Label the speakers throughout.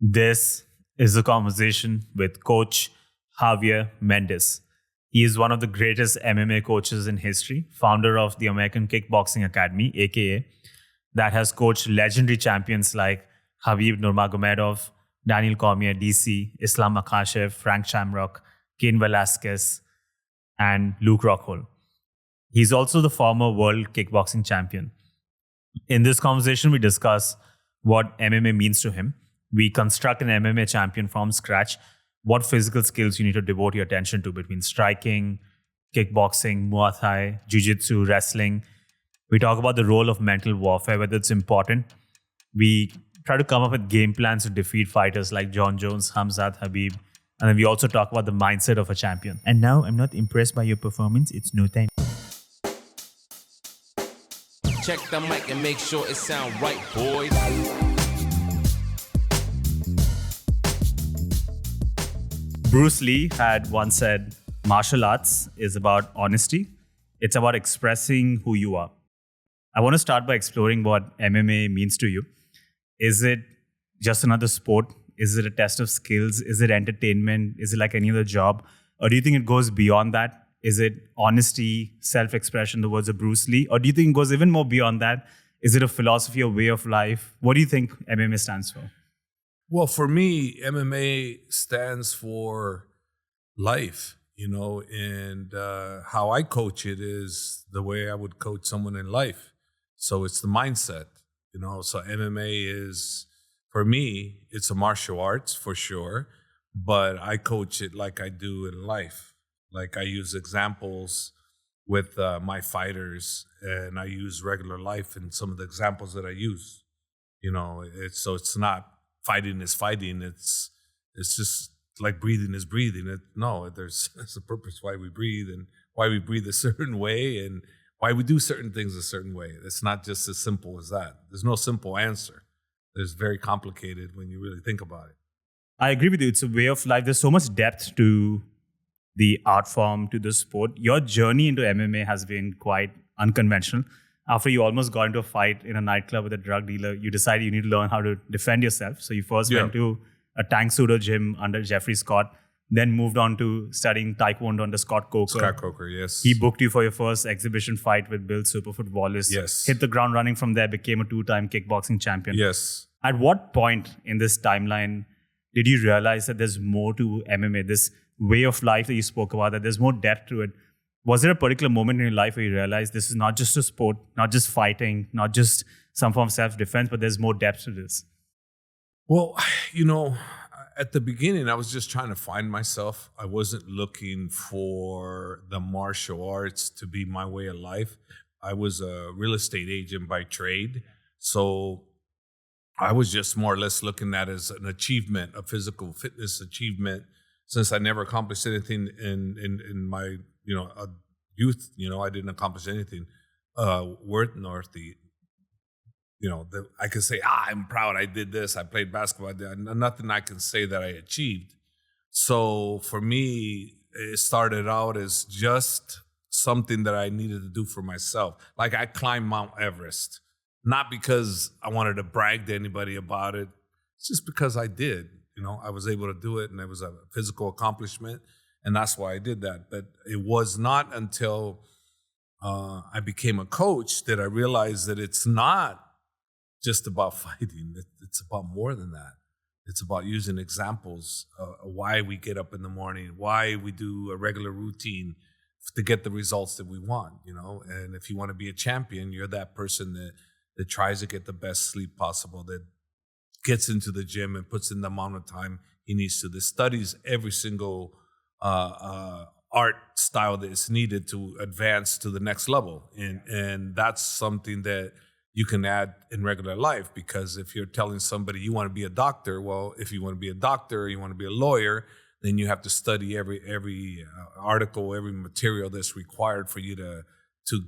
Speaker 1: This is a conversation with Coach Javier Mendez. He is one of the greatest MMA coaches in history, founder of the American Kickboxing Academy, aka, that has coached legendary champions like Khabib Nurmagomedov, Daniel Cormier, DC, Islam Makhachev, Frank Shamrock, Cain Velasquez, and Luke Rockhold. He's also the former world kickboxing champion. In this conversation, we discuss what MMA means to him. We construct an MMA champion from scratch, what physical skills you need to devote your attention to between striking, kickboxing, Muay Thai, Jiu-Jitsu, wrestling. We talk about the role of mental warfare, whether it's important. We try to come up with game plans to defeat fighters like John Jones, Khamzat, Khabib. And then we also talk about the mindset of a champion.
Speaker 2: And now I'm not impressed by your performance. It's no time.
Speaker 3: Check the mic and make sure it sound right, boys.
Speaker 1: Bruce Lee had once said, martial arts is about honesty. It's about expressing who you are. I want to start by exploring what MMA means to you. Is it just another sport? Is it a test of skills? Is it entertainment? Is it like any other job? Or do you think it goes beyond that? Is it honesty, self-expression, the words of Bruce Lee? Or do you think it goes even more beyond that? Is it a philosophy, a way of life? What do you think MMA stands for?
Speaker 4: Well, for me, MMA stands for life, and how I coach it is the way I would coach someone in life. So it's the mindset, So MMA is, for me, it's a martial arts for sure, but I coach it like I do in life. Like I use examples with my fighters, and I use regular life in some of the examples that I use. It's not fighting is fighting. It's just like breathing is breathing. There's a purpose why we breathe and why we breathe a certain way and why we do certain things a certain way. It's not just as simple as that. There's no simple answer. It's very complicated when you really think about it.
Speaker 1: I agree with you. It's a way of life. There's so much depth to the art form, to the sport. Your journey into MMA has been quite unconventional. After you almost got into a fight in a nightclub with a drug dealer, you decided you need to learn how to defend yourself. So you first went to a Tank Sudo gym under Jeffrey Scott, then moved on to studying Taekwondo under Scott Coker.
Speaker 4: Scott Coker, yes.
Speaker 1: He booked you for your first exhibition fight with Bill Superfoot Wallace.
Speaker 4: Yes.
Speaker 1: Hit the ground running from there, became a two-time kickboxing champion.
Speaker 4: Yes.
Speaker 1: At what point in this timeline did you realize that there's more to MMA, this way of life that you spoke about, that there's more depth to it? Was there a particular moment in your life where you realized this is not just a sport, not just fighting, not just some form of self-defense, but there's more depth to this?
Speaker 4: Well, at the beginning, I was just trying to find myself. I wasn't looking for the martial arts to be my way of life. I was a real estate agent by trade. So I was just more or less looking at it as an achievement, a physical fitness achievement, since I never accomplished anything in my youth. I didn't accomplish anything worth north. I could say, I'm proud I did this. I played basketball. Nothing I can say that I achieved. So for me, it started out as just something that I needed to do for myself. Like I climbed Mount Everest, not because I wanted to brag to anybody about it. It's just because I did. I was able to do it, and it was a physical accomplishment, and that's why I did that. But it was not until I became a coach that I realized that it's not just about fighting. It's about more than that. It's about using examples of why we get up in the morning, why we do a regular routine to get the results that we want, And if you want to be a champion, you're that person that tries to get the best sleep possible, that gets into the gym and puts in the amount of time he needs to, that studies every single art style that is needed to advance to the next level. And that's something that you can add in regular life, because if you're telling somebody you want to be a doctor, well, if you want to be a doctor or you want to be a lawyer, then you have to study every article, every material that's required for you to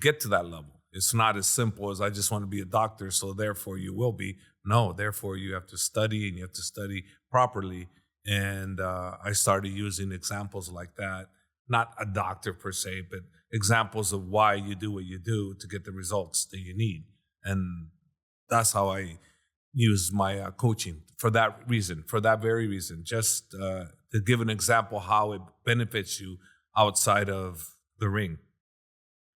Speaker 4: get to that level. It's not as simple as I just want to be a doctor, so therefore you will be. No, therefore you have to study, and you have to study properly. And I started using examples like that, not a doctor per se, but examples of why you do what you do to get the results that you need. And that's how I use my coaching for that reason, for that very reason, just to give an example how it benefits you outside of the ring.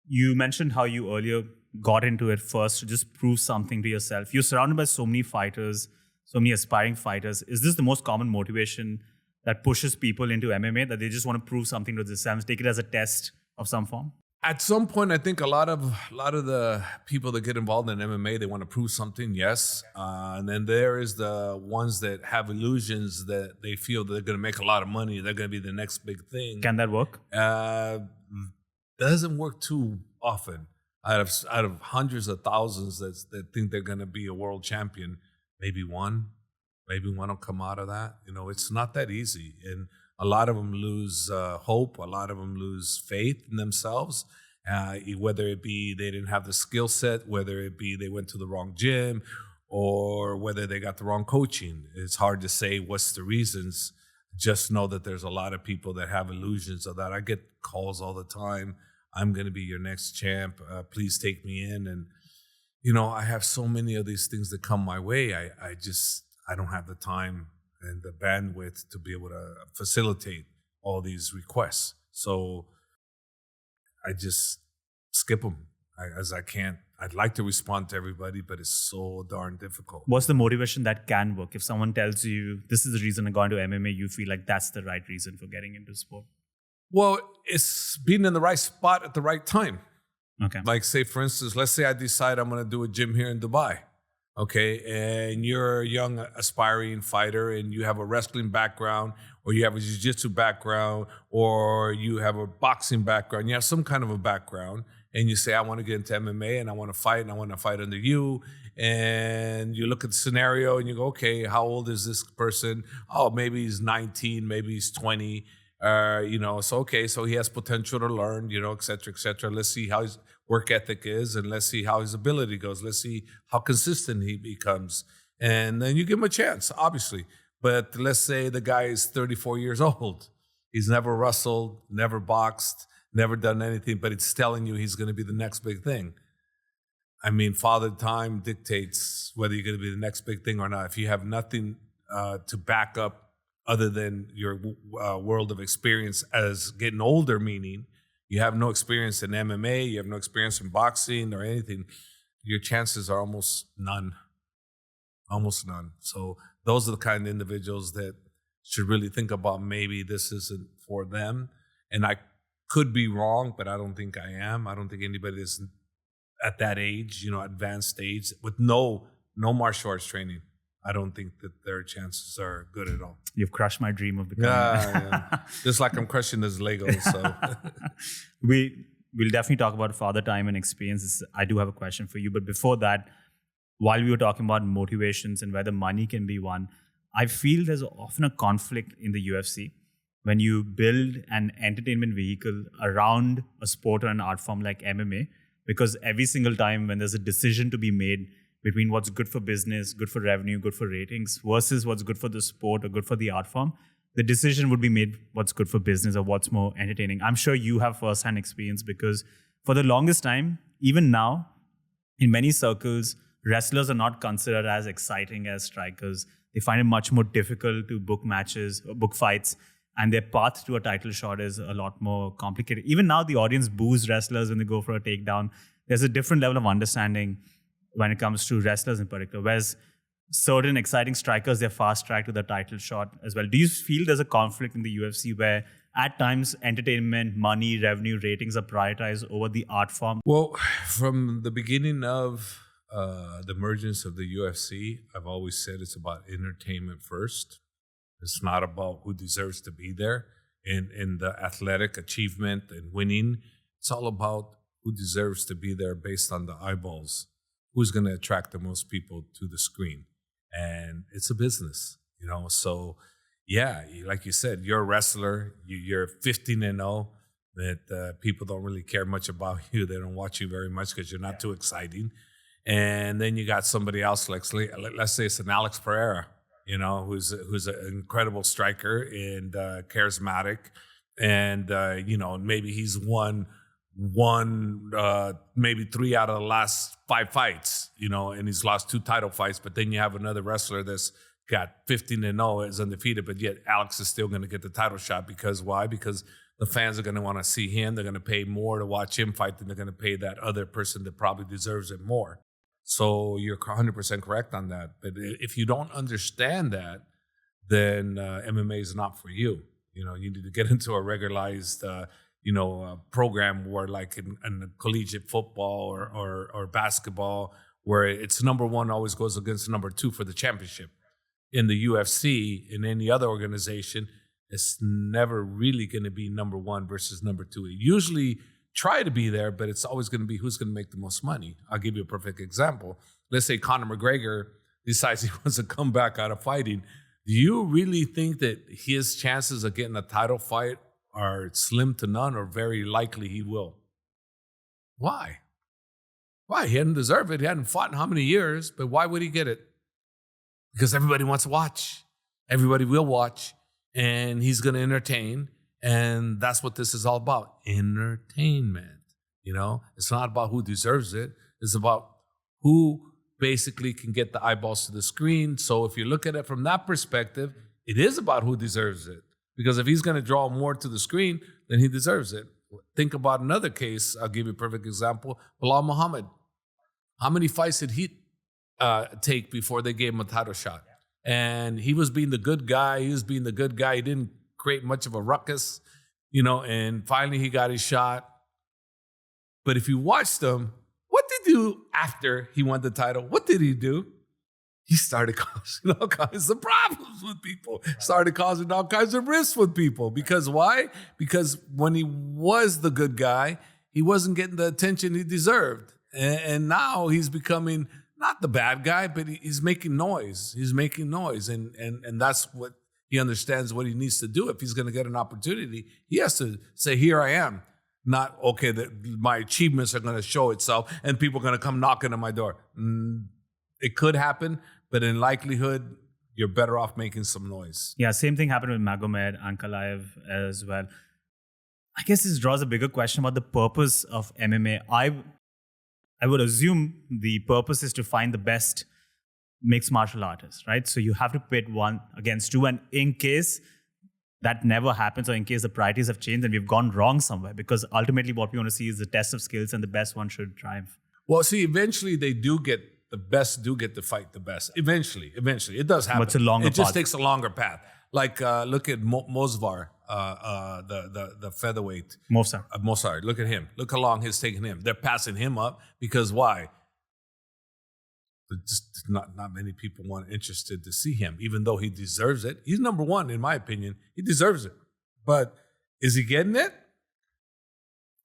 Speaker 1: You mentioned how you earlier got into it first to just prove something to yourself. You're surrounded by so many fighters, so many aspiring fighters. Is this the most common motivation that pushes people into MMA, that they just want to prove something to themselves, take it as a test of some form?
Speaker 4: At some point, I think a lot of the people that get involved in MMA, they want to prove something, yes. And then there is the ones that have illusions that they feel that they're going to make a lot of money, they're going to be the next big thing.
Speaker 1: Can that work?
Speaker 4: Doesn't work too often. Out of hundreds of thousands that think they're going to be a world champion, maybe one will come out of that. It's not that easy. And a lot of them lose hope. A lot of them lose faith in themselves, whether it be they didn't have the skill set, whether it be they went to the wrong gym, or whether they got the wrong coaching. It's hard to say what's the reasons. Just know that there's a lot of people that have illusions of that. I get calls all the time. I'm going to be your next champ. Please take me in. And, I have so many of these things that come my way. I don't have the time and the bandwidth to be able to facilitate all these requests. So I just skip them as I can't. I'd like to respond to everybody, but it's so darn difficult.
Speaker 1: What's the motivation that can work? If someone tells you, this is the reason I got into MMA, you feel like that's the right reason for getting into sport?
Speaker 4: Well, it's being in the right spot at the right time.
Speaker 1: Okay.
Speaker 4: Like, say, for instance, let's say I decide I'm going to do a gym here in Dubai. Okay, and you're a young aspiring fighter and you have a wrestling background, or you have a jiu-jitsu background, or you have a boxing background, you have some kind of a background, and you say, I want to get into MMA and I want to fight under you. And you look at the scenario and you go, okay, how old is this person? Oh, maybe he's 19, maybe he's 20. So he has potential to learn, et cetera, et cetera. Let's see how his work ethic is, and let's see how his ability goes. Let's see how consistent he becomes. And then you give him a chance, obviously. But let's say the guy is 34 years old. He's never wrestled, never boxed, never done anything, but it's telling you he's going to be the next big thing. I mean, Father Time dictates whether you're going to be the next big thing or not. If you have nothing to back up other than your world of experience as getting older, meaning you have no experience in MMA, you have no experience in boxing or anything, your chances are almost none. Almost none. So those are the kind of individuals that should really think about maybe this isn't for them. And I could be wrong, but I don't think I am. I don't think anybody is at that age, advanced age, with no martial arts training. I don't think that their chances are good at all.
Speaker 1: You've crushed my dream of becoming.
Speaker 4: Yeah. Just like I'm crushing this Lego. So
Speaker 1: we'll definitely talk about Father Time and experiences. I do have a question for you, but before that, while we were talking about motivations and whether money can be won, I feel there's often a conflict in the UFC when you build an entertainment vehicle around a sport or an art form like MMA, because every single time when there's a decision to be made between what's good for business, good for revenue, good for ratings, versus what's good for the sport or good for the art form, the decision would be made what's good for business or what's more entertaining. I'm sure you have first-hand experience, because for the longest time, even now, in many circles, wrestlers are not considered as exciting as strikers. They find it much more difficult to book matches or book fights, and their path to a title shot is a lot more complicated. Even now, the audience boos wrestlers when they go for a takedown. There's a different level of understanding when it comes to wrestlers in particular, whereas certain exciting strikers, they're fast track to the title shot as well. Do you feel there's a conflict in the UFC where at times entertainment, money, revenue, ratings are prioritized over the art form?
Speaker 4: Well, from the beginning of the emergence of the UFC, I've always said it's about entertainment first. It's not about who deserves to be there in the athletic achievement and winning. It's all about who deserves to be there based on the eyeballs. Who's going to attract the most people to the screen? And it's a business, So, yeah, like you said, you're a wrestler. You're 15-0. That people don't really care much about you. They don't watch you very much because you're not too exciting. And then you got somebody else, like let's say it's an Alex Pereira, who's an incredible striker and charismatic, and maybe he's won won maybe 3 out of the last 5 fights, and he's lost 2 title fights. But then you have another wrestler that's got 15-0, is undefeated, but yet Alex is still going to get the title shot. Because why? Because the fans are going to want to see him. They're going to pay more to watch him fight than they're going to pay that other person that probably deserves it more. So you're 100% correct on that. But if you don't understand that, then MMA is not for you. You need to get into a regularized, program where, like in collegiate football or basketball, where it's number 1 always goes against number 2 for the championship. In the UFC, in any other organization, it's never really going to be number 1 versus number 2. It usually try to be there, but it's always going to be who's going to make the most money. I'll give you a perfect example. Let's say Conor McGregor decides he wants to come back out of fighting. Do you really think that his chances of getting a title fight are slim to none, or very likely he will? Why? Why? He hadn't deserved it. He hadn't fought in how many years, but why would he get it? Because everybody wants to watch. Everybody will watch, and he's going to entertain, and that's what this is all about, entertainment. It's not about who deserves it. It's about who basically can get the eyeballs to the screen. So if you look at it from that perspective, it is about who deserves it. Because if he's going to draw more to the screen, then he deserves it. Think about another case. I'll give you a perfect example. Bilal Muhammad. How many fights did he take before they gave him a title shot? And he was being the good guy. He didn't create much of a ruckus, and finally he got his shot. But if you watched him, what did he do after he won the title? What did he do? He started causing all kinds of problems with people, started causing all kinds of risks with people. Because why? Because when he was the good guy, he wasn't getting the attention he deserved. And now he's becoming not the bad guy, but he's making noise. He's making noise. And that's what he understands what he needs to do. If he's going to get an opportunity, he has to say, here I am. Not, okay, my achievements are going to show itself and people are going to come knocking on my door. It could happen, but in likelihood, you're better off making some noise.
Speaker 1: Yeah, same thing happened with Magomed Ankalaev as well. I guess this draws a bigger question about the purpose of MMA. I would assume the purpose is to find the best mixed martial artists, right? So you have to pit 1 against 2. And in case that never happens, or in case the priorities have changed and we've gone wrong somewhere, because ultimately what we want to see is the test of skills and the best one should triumph.
Speaker 4: Well, see, eventually the best do get to fight the best. Eventually. It does happen.
Speaker 1: But it's a longer path.
Speaker 4: It just takes a longer path. Like, look at Mosvar, the featherweight. Mosar. Look at him. Look how long it's taken him. They're passing him up because why? Just not many people interested to see him, even though he deserves it. He's number 1, in my opinion. He deserves it. But is he getting it?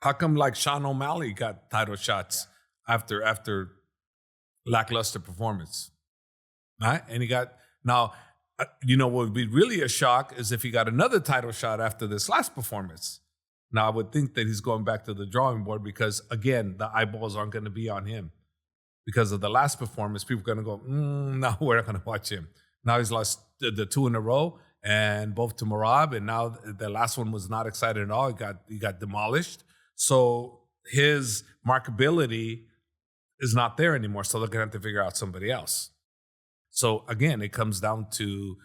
Speaker 4: How come like Sean O'Malley got title shots after lackluster performance? Right? And he got, now, what would be really a shock is if he got another title shot after this last performance. Now, I would think that he's going back to the drawing board because, again, the eyeballs aren't going to be on him. Because of the last performance, people are going to go, no, we're not going to watch him. Now he's lost the 2 in a row, and both to Merab, and now the last one was not excited at all. He got demolished. So his marketability is not there anymore, so they're going to have to figure out somebody else. So again, it comes down to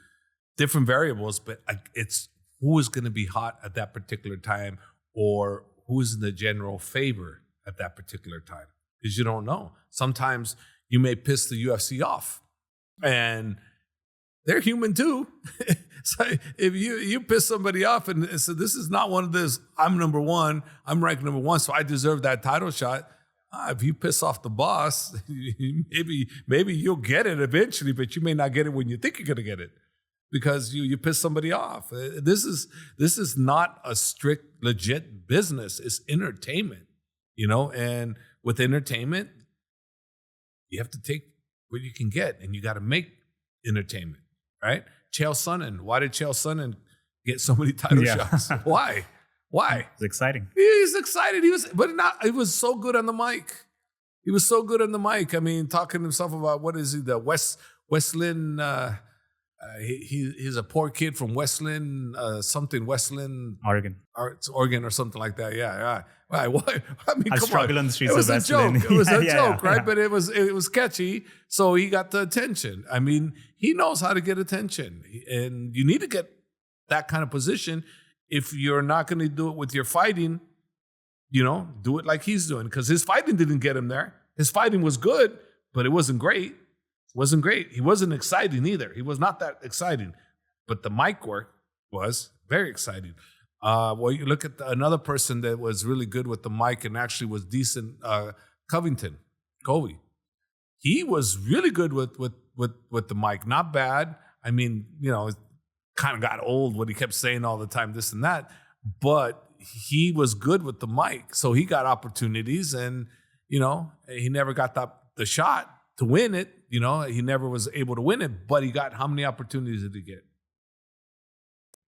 Speaker 4: different variables, but it's who is going to be hot at that particular time or who's in the general favor at that particular time. Because you don't know. Sometimes you may piss the UFC off. And they're human too. So if you piss somebody off and so this is not one of this, I'm number 1, I'm ranked number 1, so I deserve that title shot. If you piss off the boss, maybe you'll get it eventually, but you may not get it when you think you're going to get it. Because you piss somebody off. This is not a strict, legit business. It's entertainment, and with entertainment, you have to take what you can get, and you got to make entertainment, right? Chael Sonnen. Why did Chael Sonnen get so many title shots? Why?
Speaker 1: It's exciting.
Speaker 4: He's excited. He was so good on the mic. He was so good on the mic. I mean, talking to himself about what is he, the Wesleyan He's a poor kid from Westland, Westland,
Speaker 1: Oregon.
Speaker 4: Oregon or something like that. Yeah. Right. What? I mean,
Speaker 1: I
Speaker 4: come
Speaker 1: struggle on the streets
Speaker 4: it was
Speaker 1: of
Speaker 4: a joke.
Speaker 1: Westland.
Speaker 4: It was a
Speaker 1: Yeah,
Speaker 4: joke, right?
Speaker 1: yeah.
Speaker 4: But it was catchy, so he got the attention. I mean, he knows how to get attention, and you need to get that kind of position. If you're not going to do it with your fighting, do it like he's doing, because his fighting didn't get him there. His fighting was good, but it wasn't great. Wasn't great. He wasn't exciting either. He was not that exciting. But the mic work was very exciting. Well, you look at another person that was really good with the mic and actually was decent, Kobe. He was really good with the mic. Not bad. I mean, it kind of got old what he kept saying all the time, this and that. But he was good with the mic. So he got opportunities, and, he never got the shot to win it. He never was able to win it, but he got, how many opportunities did he get?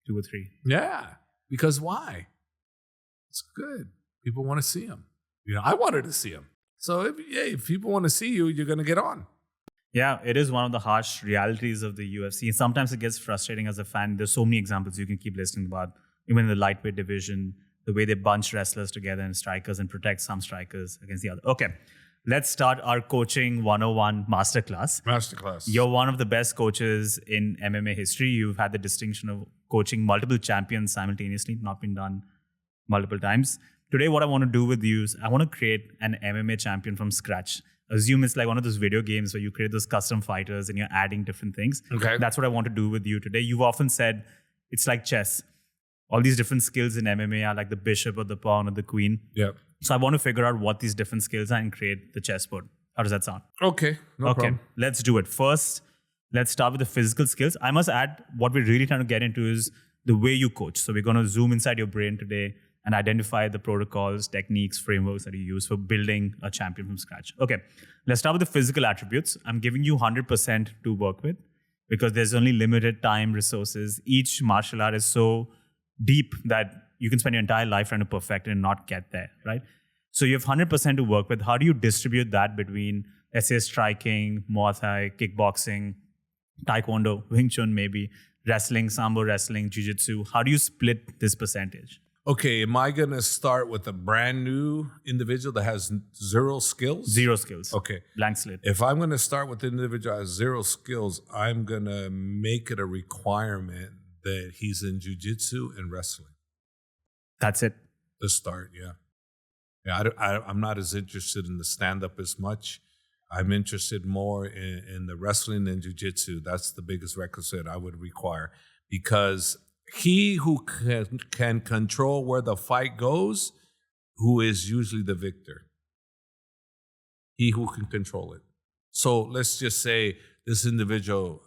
Speaker 1: 2 or 3.
Speaker 4: Yeah. Because why? It's good. People want to see him. I wanted to see him. So if people want to see you, you're going to get on.
Speaker 1: Yeah, it is one of the harsh realities of the UFC. Sometimes it gets frustrating as a fan. There's so many examples you can keep listing about, even in the lightweight division, the way they bunch wrestlers together and strikers and protect some strikers against the other. Okay. Let's start our coaching 101 masterclass. You're one of the best coaches in MMA history. You've had the distinction of coaching multiple champions simultaneously, not been done multiple times. Today, what I want to do with you is I want to create an MMA champion from scratch. Assume it's like one of those video games where you create those custom fighters and you're adding different things.
Speaker 4: Okay.
Speaker 1: That's what I want to do with you today. You've often said it's like chess. All these different skills in MMA are like the bishop or the pawn or the queen.
Speaker 4: Yep.
Speaker 1: So I want to figure out what these different skills are and create the chessboard. How does that sound?
Speaker 4: Okay. No problem.
Speaker 1: Let's do it. First, let's start with the physical skills. I must add, what we're really trying to get into is the way you coach. So we're going to zoom inside your brain today and identify the protocols, techniques, frameworks that you use for building a champion from scratch. Okay, let's start with the physical attributes. I'm giving you 100% to work with because there's only limited time, resources. Each martial art is so deep that you can spend your entire life trying to perfect it and not get there, right? So you have 100% to work with. How do you distribute that between, let's say, striking, Muay Thai, kickboxing, Taekwondo, Wing Chun maybe, wrestling, Sambo wrestling, Jiu-Jitsu? How do you split this percentage?
Speaker 4: Okay, am I going to start with a brand new individual that has 0 skills?
Speaker 1: 0 skills.
Speaker 4: Okay.
Speaker 1: Blank slate.
Speaker 4: If I'm going to start with an individual that has 0 skills, I'm going to make it a requirement that he's in jiu-jitsu and wrestling.
Speaker 1: That's it.
Speaker 4: To start, yeah. Yeah, I'm not as interested in the stand-up as much. I'm interested more in the wrestling and jiu-jitsu. That's the biggest requisite I would require. Because he who can control where the fight goes, who is usually the victor. He who can control it. So let's just say this individual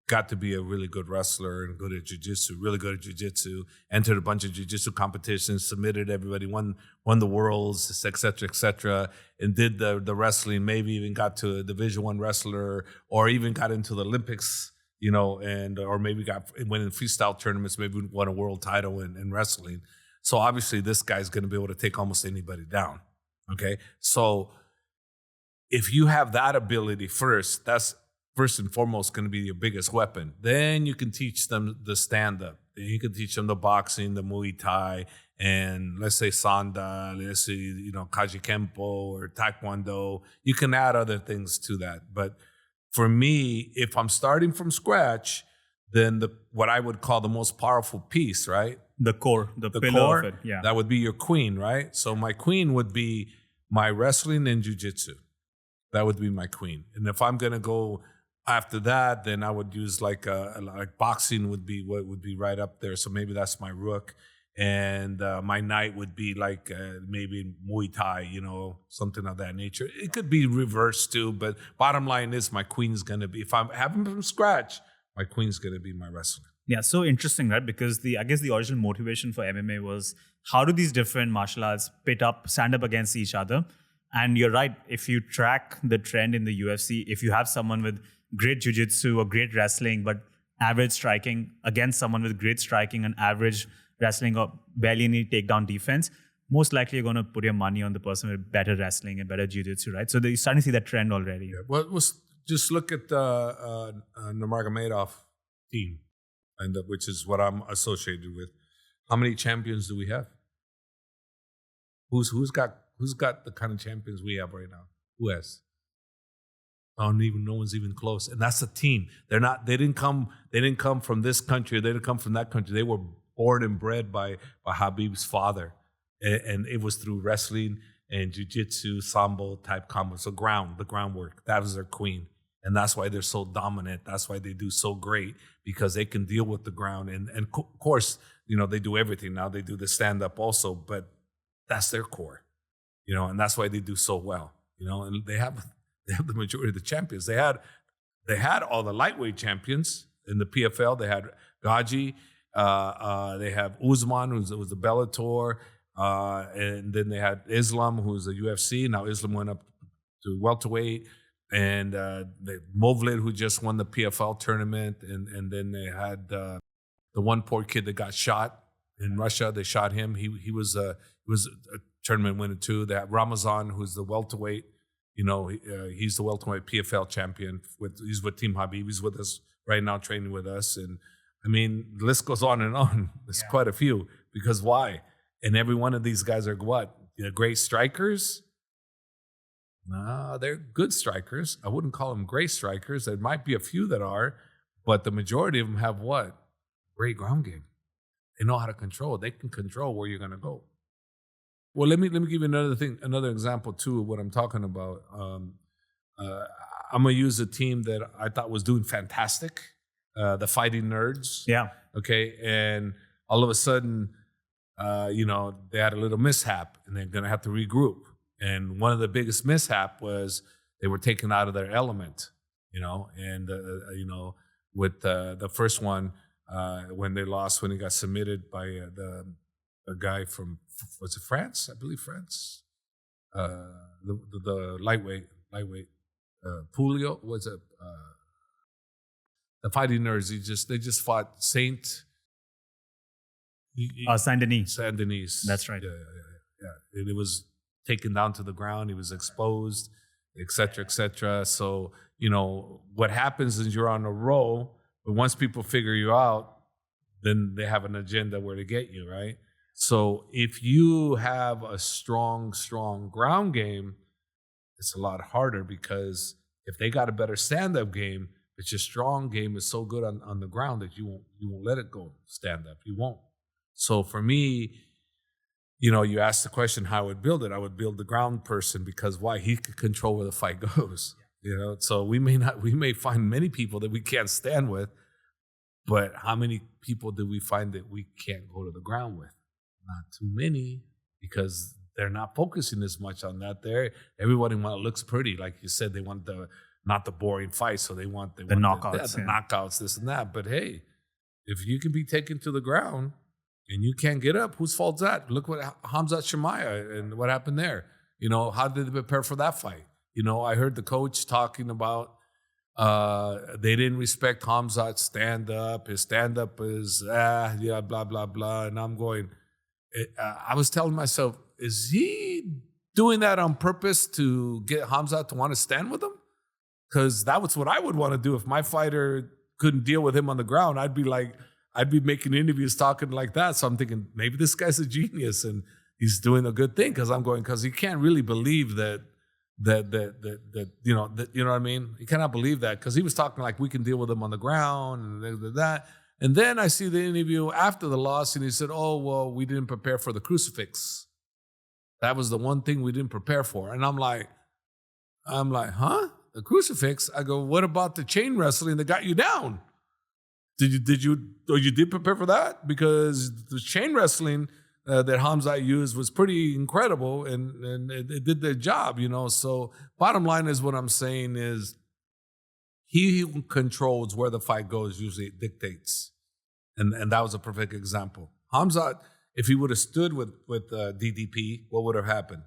Speaker 4: got to be a really good wrestler and good at jiu-jitsu, really good at jiu-jitsu, entered a bunch of jiu-jitsu competitions, submitted everybody, won the worlds, et cetera, and did the wrestling, maybe even got to a Division I wrestler, or even got into the Olympics, or maybe went in freestyle tournaments, maybe won a world title in wrestling. So obviously this guy's going to be able to take almost anybody down, okay? So if you have that ability first, that's first and foremost going to be your biggest weapon. Then you can teach them the stand-up. Then you can teach them the boxing, the Muay Thai, and let's say Sanda, let's say, Kaji Kempo or Taekwondo. You can add other things to that. But for me, if I'm starting from scratch, then what I would call the most powerful piece, right?
Speaker 1: The core, the pillar
Speaker 4: core,
Speaker 1: of it, yeah.
Speaker 4: That would be your queen, right? So my queen would be my wrestling and jiu-jitsu. That would be my queen. And if I'm going to go after that, then I would use like boxing would be what would be right up there. So maybe that's my rook, and my knight would be like maybe Muay Thai, something of that nature. It could be reversed too, but bottom line is my queen's gonna be, if I'm having from scratch, my queen's gonna be my wrestler.
Speaker 1: Yeah, so interesting, right? Because I guess the original motivation for MMA was how do these different martial arts stand up against each other? And you're right, if you track the trend in the UFC, if you have someone with great jiu-jitsu or great wrestling, but average striking against someone with great striking and average wrestling or barely any takedown defense, most likely you're going to put your money on the person with better wrestling and better jiu-jitsu, right? So you're starting to see that trend already.
Speaker 4: Yeah. Well, just look at Nurmagomedov, team, and which is what I'm associated with. How many champions do we have? Who's got the kind of champions we have right now? Who has? No one's even close. And that's a team. They didn't come from this country, they didn't come from that country. They were born and bred by Khabib's father. And it was through wrestling and jiu-jitsu, sambo type combos. So the groundwork. That was their queen. And that's why they're so dominant. That's why they do so great, because they can deal with the ground. And of course, they do everything. Now they do the stand-up also, but that's their core, and that's why they do so well, and they have the majority of the champions. They had all the lightweight champions in the PFL. They had Gaji, they have Usman, who was the Bellator, and then they had Islam, who's the UFC. Now Islam went up to welterweight, and Movlid, who just won the PFL tournament, and then they had the one poor kid that got shot in Russia. They shot him. He was a tournament winner too. They have Ramazan, who's the welterweight. He's the welterweight PFL champion. He's with Team Khabib. He's with us right now, training with us. And I mean, the list goes on and on. There's quite a few. Because why? And every one of these guys are what? They're great strikers? No, they're good strikers. I wouldn't call them great strikers. There might be a few that are, but the majority of them have what? Great ground game. They know how to control. They can control where you're going to go. Well, let me give you another example too of what I'm talking about. I'm gonna use a team that I thought was doing fantastic, the Fighting Nerds.
Speaker 1: Yeah.
Speaker 4: Okay, and all of a sudden, they had a little mishap, and they're gonna have to regroup. And one of the biggest mishap was they were taken out of their element. With the first one, when they lost, when he got submitted by a guy from, was it France? I believe France. The lightweight, Pulio, was it? The Fighting Nerds. They just fought Saint
Speaker 1: Denis.
Speaker 4: That's right. Yeah. It was taken down to the ground. He was exposed, et cetera, et cetera. So, what happens is you're on a roll, but once people figure you out, then they have an agenda where to get you, right? So if you have a strong ground game, it's a lot harder, because if they got a better stand-up game, but your strong game is so good on the ground that you won't let it go stand-up. You won't. So for me, you asked the question how I would build it. I would build the ground person, because why? He could control where the fight goes. So we may find many people that we can't stand with, but how many people do we find that we can't go to the ground with? Not too many, because they're not focusing as much on that. Everybody looks pretty, like you said. They want not the boring fight, so they want the knockouts, the knockouts, this and that. But hey, if you can be taken to the ground and you can't get up, whose fault's that? Look what Khamzat Chimaev and what happened there. How did they prepare for that fight? I heard the coach talking about they didn't respect Khamzat's stand-up. His stand-up is blah blah blah, and I'm going. I was telling myself, is he doing that on purpose to get Khamzat to want to stand with him? Because that was what I would want to do. If my fighter couldn't deal with him on the ground, I'd be making interviews talking like that. So I'm thinking, maybe this guy's a genius and he's doing a good thing. Because he can't really believe that you know what I mean? He cannot believe that, because he was talking like we can deal with him on the ground and that. And then I see the interview after the loss, and he said, "Oh, well, we didn't prepare for the crucifix. That was the one thing we didn't prepare for." And I'm like, huh? The crucifix? I go, what about the chain wrestling that got you down? Did you prepare for that? Because the chain wrestling that Khamzat used was pretty incredible, and it did their job, So bottom line is, what I'm saying is, he who controls where the fight goes usually dictates. And that was a perfect example. Khamzat, if he would have stood with DDP, what would have happened?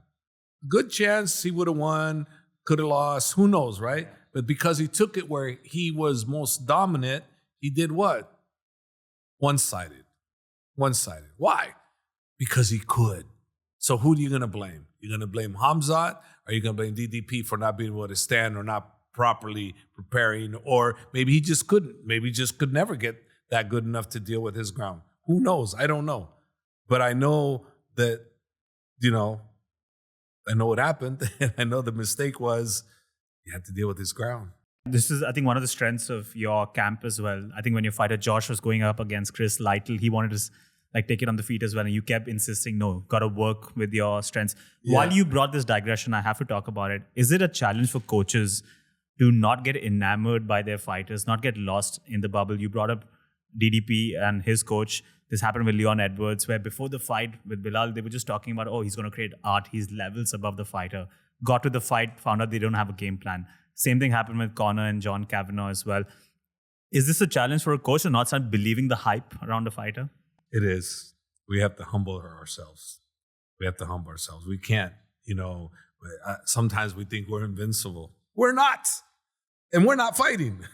Speaker 4: Good chance he would have won, could have lost, who knows, right? But because he took it where he was most dominant, he did what? One-sided. Why? Because he could. So who are you going to blame? You're going to blame Khamzat, or are you going to blame DDP for not being able to stand or not properly preparing, or maybe he just couldn't. Maybe he just could never get that good enough to deal with his ground. Who knows? I don't know. But I know that, I know what happened. And I know the mistake was he had to deal with his ground.
Speaker 1: This is, I think, one of the strengths of your camp as well. I think when your fighter Josh was going up against Chris Lytle, he wanted to take it on the feet as well. And you kept insisting, no, got to work with your strengths. Yeah. While you brought this digression, I have to talk about it. Is it a challenge for coaches to not get enamored by their fighters, not get lost in the bubble? You brought up DDP and his coach. This happened with Leon Edwards, where before the fight with Bilal, they were just talking about, oh, he's going to create art. He's levels above the fighter. Got to the fight, found out they don't have a game plan. Same thing happened with Conor and John Kavanagh as well. Is this a challenge for a coach to not start believing the hype around a fighter?
Speaker 4: It is. We have to humble ourselves. We can't, sometimes we think we're invincible. We're not. And we're not fighting.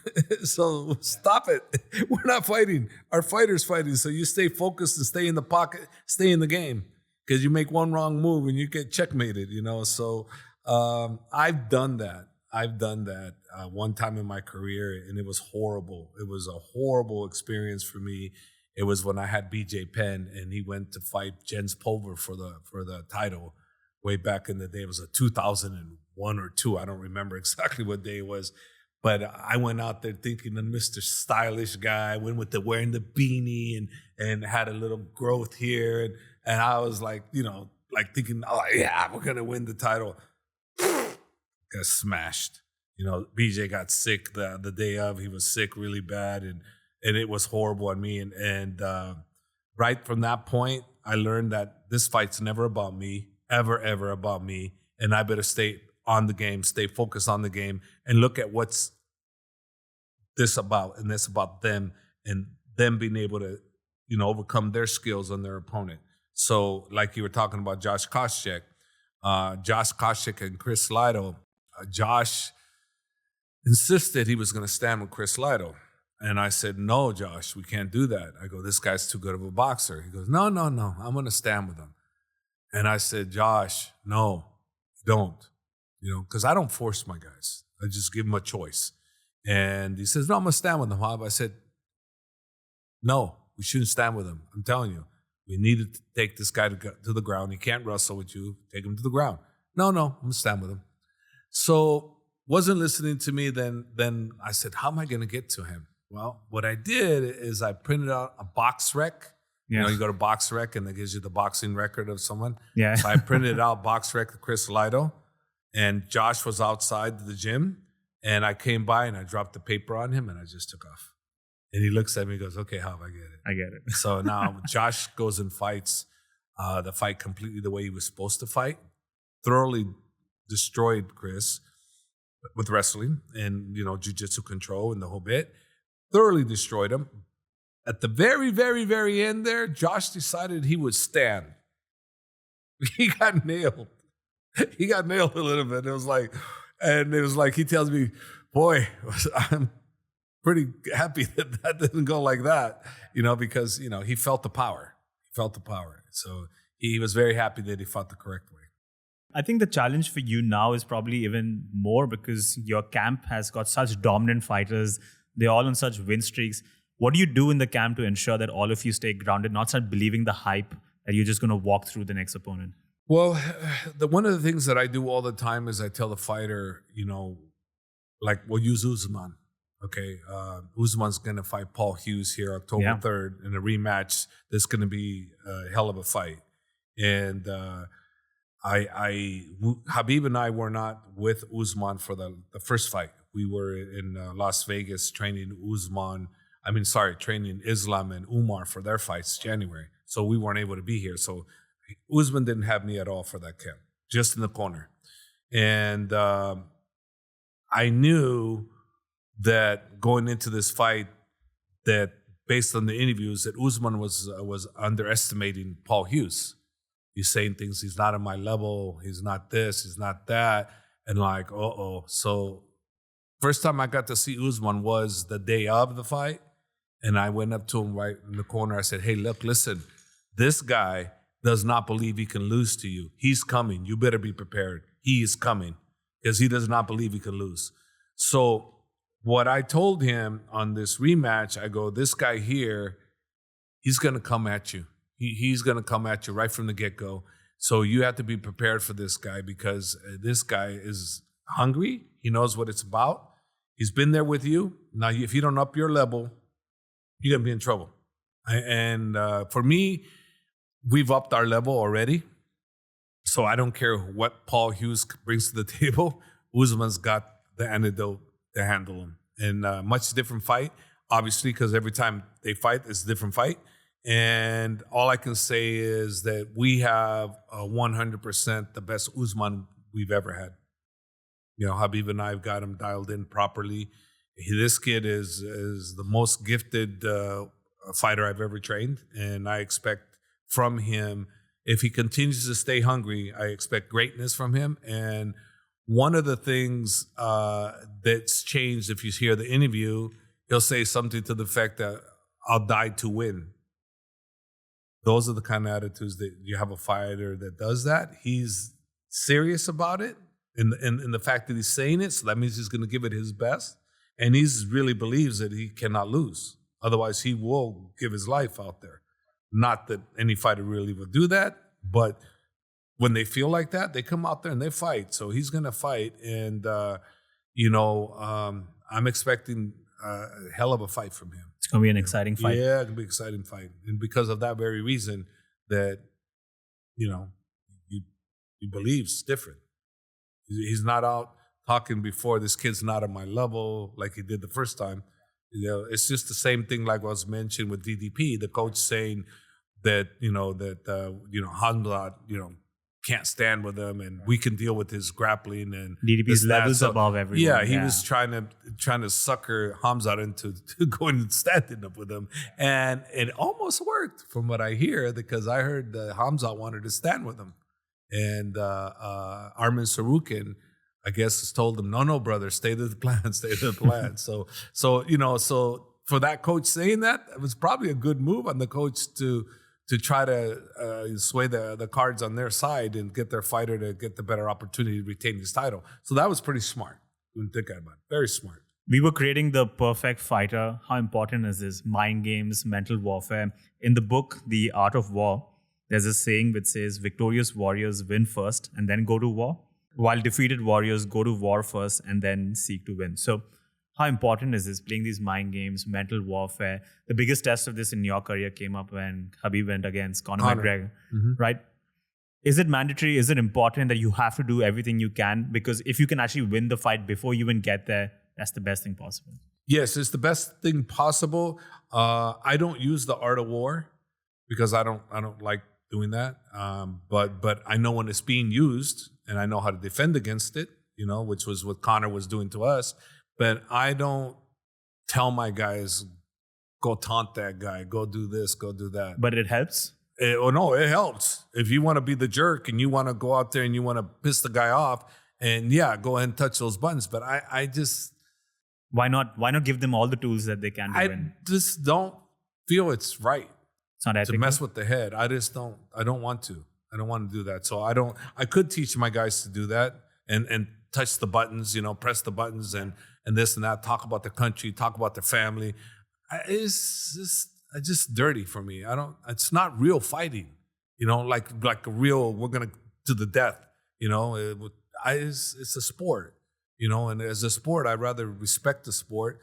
Speaker 4: So stop it. We're not fighting. Our fighter's fighting. So you stay focused and stay in the pocket, stay in the game. Because you make one wrong move and you get checkmated, So I've done that. One time in my career, and it was horrible. It was a horrible experience for me. It was when I had BJ Penn, and he went to fight Jens Pulver for the title way back in the day. It was a 2001 or 2. I don't remember exactly what day it was. But I went out there thinking of Mr. Stylish guy. I went with wearing the beanie and had a little growth here. And I was thinking, yeah, we're going to win the title. Got smashed. BJ got sick the day of. He was sick really bad. And it was horrible on me. And right from that point, I learned that this fight's never about me, ever about me. And I better stay on the game, stay focused on the game, and look at what's this about, and this about them, and them being able to, overcome their skills on their opponent. So, like you were talking about Josh Koscheck and Chris Lytle, Josh insisted he was going to stand with Chris Lytle. And I said, no, Josh, we can't do that. I go, this guy's too good of a boxer. He goes, no, I'm going to stand with him. And I said, Josh, no, don't. Because I don't force my guys. I just give them a choice. And he says, no, I'm going to stand with him, Hab. I said, no, we shouldn't stand with him. I'm telling you, we needed to take this guy to the ground. He can't wrestle with you. Take him to the ground. No, I'm going to stand with him. So wasn't listening to me. Then I said, how am I going to get to him? Well, what I did is I printed out a box rec.
Speaker 1: Yeah.
Speaker 4: You go to box rec and it gives you the boxing record of someone.
Speaker 1: Yeah.
Speaker 4: So I printed out box rec of Chris Lytle. And Josh was outside the gym, and I came by and I dropped the paper on him, and I just took off. And he looks at me and goes, okay, Hab, I get it. So now Josh goes and fights the fight completely the way he was supposed to fight, thoroughly destroyed Chris with wrestling and, jiu-jitsu control and the whole bit, thoroughly destroyed him. At the very, very, very end there, Josh decided he would stand. He got nailed. He got nailed a little bit. It was like he tells me, boy, I'm pretty happy that didn't go like that, because, he felt the power. So he was very happy that he fought the correct way.
Speaker 1: I think the challenge for you now is probably even more because your camp has got such dominant fighters. They're all on such win streaks. What do you do in the camp to ensure that all of you stay grounded, not start believing the hype that you're just going to walk through the next opponent?
Speaker 4: Well, one of the things that I do all the time is I tell the fighter, we'll use Usman. Okay, Usman's going to fight Paul Hughes here October 3rd in a rematch. That's going to be a hell of a fight. And Khabib and I were not with Usman for the first fight. We were in Las Vegas training Islam and Umar for their fights January. So we weren't able to be here. So Usman didn't have me at all for that camp, just in the corner. And I knew that going into this fight, that based on the interviews, that Usman was underestimating Paul Hughes. He's saying things, he's not at my level, he's not this, he's not that. And So first time I got to see Usman was the day of the fight. And I went up to him right in the corner. I said, hey, look, listen, this guy does not believe he can lose to you. He's coming. You better be prepared. He is coming because he does not believe he can lose. So what I told him on this rematch, I go, this guy here, he's going to come at you. He's going to come at you right from the get-go. So you have to be prepared for this guy because this guy is hungry. He knows what it's about. He's been there with you. Now, if you don't up your level, you're going to be in trouble. And for me, we've upped our level already. So I don't care what Paul Hughes brings to the table. Usman's got the antidote to handle him. And much different fight, obviously, because every time they fight, it's a different fight. And all I can say is that we have 100% the best Usman we've ever had. You know, Khabib and I have got him dialed in properly. This kid is the most gifted fighter I've ever trained. And I expect from him, if he continues to stay hungry, I expect greatness from him. And one of the things that's changed, if you hear the interview, he'll say something to the effect that I'll die to win. Those are the kind of attitudes that you have a fighter that does that. He's serious about it in the fact that he's saying it, so that means he's going to give it his best. And he really believes that he cannot lose. Otherwise, he will give his life out there. Not that any fighter really would do that, but when they feel like that, they come out there and they fight. So he's going to fight. And, I'm expecting a hell of a fight from him.
Speaker 1: It's going to be an exciting fight.
Speaker 4: Yeah, it's going to be an exciting fight. And because of that very reason that, he believes different. He's not out talking before, this kid's not at my level like he did the first time. It's just the same thing like was mentioned with DDP, the coach saying that, Khamzat, can't stand with him and we can deal with his grappling and
Speaker 1: DDP's levels above everyone.
Speaker 4: Yeah, he was trying to sucker Khamzat into going and standing up with him. And it almost worked from what I hear, because I heard Khamzat wanted to stand with him. And Armin Sarukin, I guess, has told him, no, brother, stay to the plan, stay to the plan. So for that coach saying that, it was probably a good move on the coach to try to sway the cards on their side and get their fighter to get the better opportunity to retain his title. So that was pretty smart. When you think about it, very smart.
Speaker 1: We were creating the perfect fighter. How important is this? Mind games, mental warfare. In the book, The Art of War, there's a saying which says, victorious warriors win first and then go to war, while defeated warriors go to war first and then seek to win. So how important is this, playing these mind games, mental warfare? The biggest test of this in your career came up when Khabib went against Conor McGregor, right? Is it mandatory? Is it important that you have to do everything you can? Because if you can actually win the fight before you even get there, that's the best thing possible.
Speaker 4: Yes, it's the best thing possible. I don't use the art of war because I don't like doing that. But I know when it's being used and I know how to defend against it, which was what Conor was doing to us. But I don't tell my guys, go taunt that guy, go do this, go do that.
Speaker 1: But it helps?
Speaker 4: It helps. If you want to be the jerk and you want to go out there and you want to piss the guy off, and yeah, go ahead and touch those buttons. But I just...
Speaker 1: Why not give them all the tools that they can to win?
Speaker 4: I just don't feel it's right.
Speaker 1: It's not ethical.
Speaker 4: To mess with the head. I don't want to. I don't want to do that. So I could teach my guys to do that and touch the buttons, press the buttons and this and that, talk about their country, talk about their family. It's just dirty for me. It's not real fighting, like a real, we're going to the death, it's a sport, and as a sport, I'd rather respect the sport,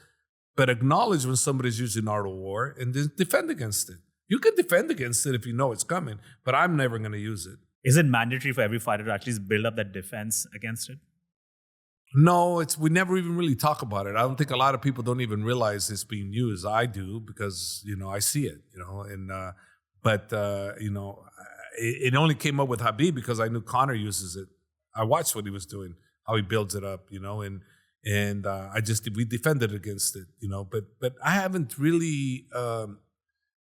Speaker 4: but acknowledge when somebody's using art of war and then defend against it. You can defend against it if you know it's coming, but I'm never going to use it.
Speaker 1: Is it mandatory for every fighter to at least build up that defense against it?
Speaker 4: No, we never even really talk about it. I don't think a lot of people don't even realize it's being used. I do because, I see it, it only came up with Khabib because I knew Conor uses it. I watched what he was doing, how he builds it up, and we defended against it, but I haven't really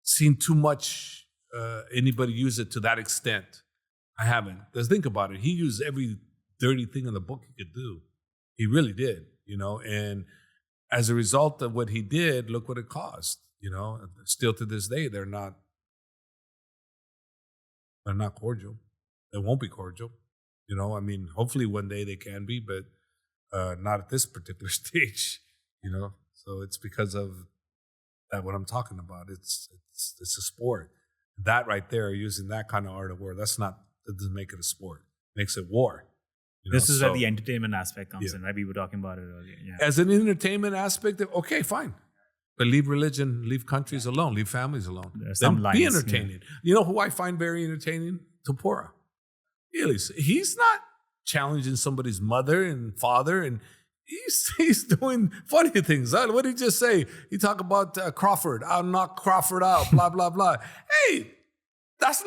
Speaker 4: seen too much anybody use it to that extent. I haven't. Because think about it. He used every dirty thing in the book he could do. He really did, and as a result of what he did, look what it cost, Still to this day, they're not cordial. They won't be cordial, Hopefully one day they can be, but not at this particular stage, you know. So it's because of that what I'm talking about. It's a sport. That right there, using that kind of art of war, that doesn't make it a sport. It makes it war. You know?
Speaker 1: This is where the entertainment aspect comes in, right? We were talking about it earlier. Yeah.
Speaker 4: As an entertainment aspect, okay, fine. But leave religion, leave countries alone, leave families alone.
Speaker 1: There's some lines,
Speaker 4: be entertaining. You know who I find very entertaining? Topora. Really, he's not challenging somebody's mother and father, and he's doing funny things. What did he just say? He talked about Crawford. I'll knock Crawford out. Blah blah blah. Hey, that's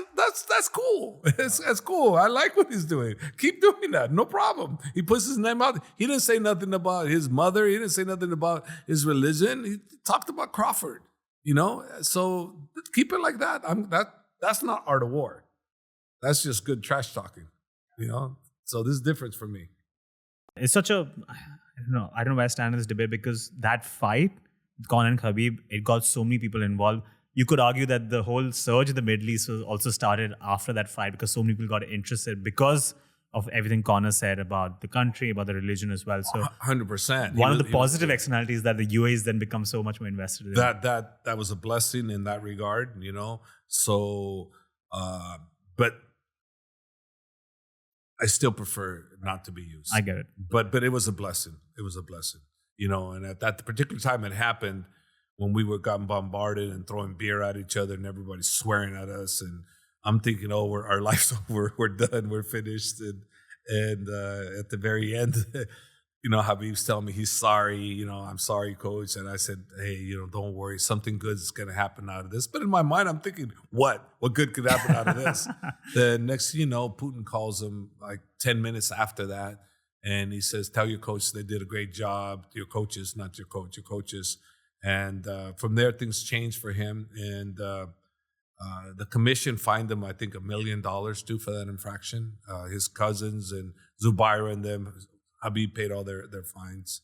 Speaker 4: cool. That's cool. I like what he's doing. Keep doing that. No problem. He puts his name out. He didn't say nothing about his mother. He didn't say nothing about his religion. He talked about Crawford. You know, so keep it like that. That's not art of war. That's just good trash talking, you know? So this is different for me.
Speaker 1: It's such a, I don't know where I stand in this debate, because that fight, Conor and Khabib, it got so many people involved. You could argue that the whole surge in the Middle East was also started after that fight, because so many people got interested because of everything Conor said about the country, about the religion as well. So
Speaker 4: 100%.
Speaker 1: One of the positive externalities that the UAE's then become so much more invested in.
Speaker 4: That was a blessing in that regard, you know? So, but I still prefer not to be used.
Speaker 1: I get it.
Speaker 4: But it was a blessing. It was a blessing, you know. And at that particular time, it happened when we were gotten bombarded and throwing beer at each other, and everybody's swearing at us. And I'm thinking, oh, our life's over. We're done. We're finished. And at the very end, you know, Khabib's telling me he's sorry. You know, I'm sorry, coach. And I said, hey, you know, don't worry. Something good is going to happen out of this. But in my mind, I'm thinking, what? What good could happen out of this? The next thing you know, Putin calls him like 10 minutes after that. And he says, tell your coach they did a great job. Your coaches, not your coach, your coaches. And from there, things changed for him. And the commission fined him, I think, $1 million due for that infraction. His cousins and Zubaira and them, Khabib paid all their fines.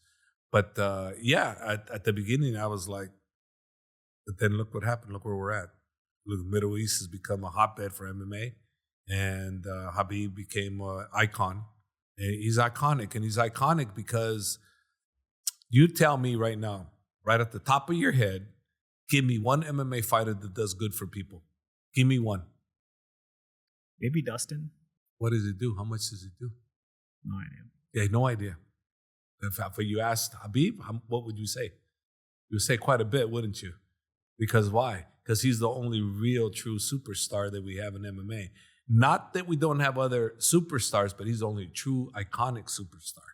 Speaker 4: But at the beginning, I was like, but then look what happened. Look where we're at. Look, the Middle East has become a hotbed for MMA. And Khabib became an icon. And he's iconic. And he's iconic because you tell me right now, right at the top of your head, give me one MMA fighter that does good for people. Give me one.
Speaker 1: Maybe Dustin.
Speaker 4: What does he do? How much does he do?
Speaker 1: No idea.
Speaker 4: Yeah, no idea. If you asked Khabib, what would you say? You would say quite a bit, wouldn't you? Because why? Because he's the only real, true superstar that we have in MMA. Not that we don't have other superstars, but he's the only true, iconic superstar.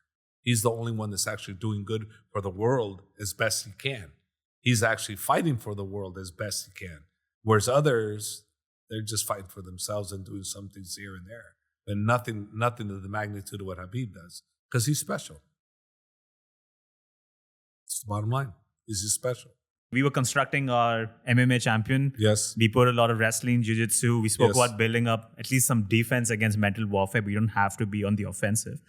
Speaker 4: He's the only one that's actually doing good for the world as best he can. He's actually fighting for the world as best he can. Whereas others, they're just fighting for themselves and doing some things here and there. But nothing to the magnitude of what Khabib does. Because he's special. It's the bottom line. He's just special.
Speaker 1: We were constructing our MMA champion.
Speaker 4: Yes.
Speaker 1: We put a lot of wrestling, jiu-jitsu. We spoke
Speaker 4: Yes.
Speaker 1: about building up at least some defense against mental warfare. We don't have to be on the offensive.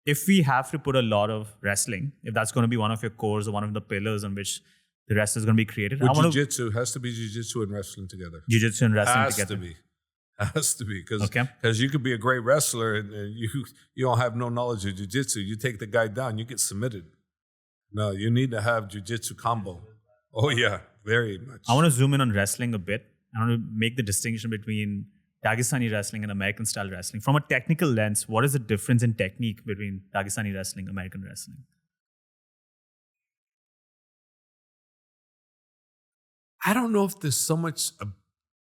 Speaker 1: If we have to put a lot of wrestling, if that's going to be one of your cores or one of the pillars on which the rest is going to be created.
Speaker 4: With jiu-jitsu, has to be jiu-jitsu and wrestling together.
Speaker 1: Jiu-jitsu and wrestling
Speaker 4: Has
Speaker 1: together.
Speaker 4: to be. Has to be. Because
Speaker 1: Okay.
Speaker 4: you could be a great wrestler and you don't have no knowledge of jiu-jitsu. You take the guy down, you get submitted. No, you need to have jiu-jitsu combo. Oh, yeah. Very much.
Speaker 1: I want to zoom in on wrestling a bit. I want to make the distinction between Dagestani wrestling and American style wrestling. From a technical lens, what is the difference in technique between Dagestani wrestling and American wrestling?
Speaker 4: I don't know if there's so much a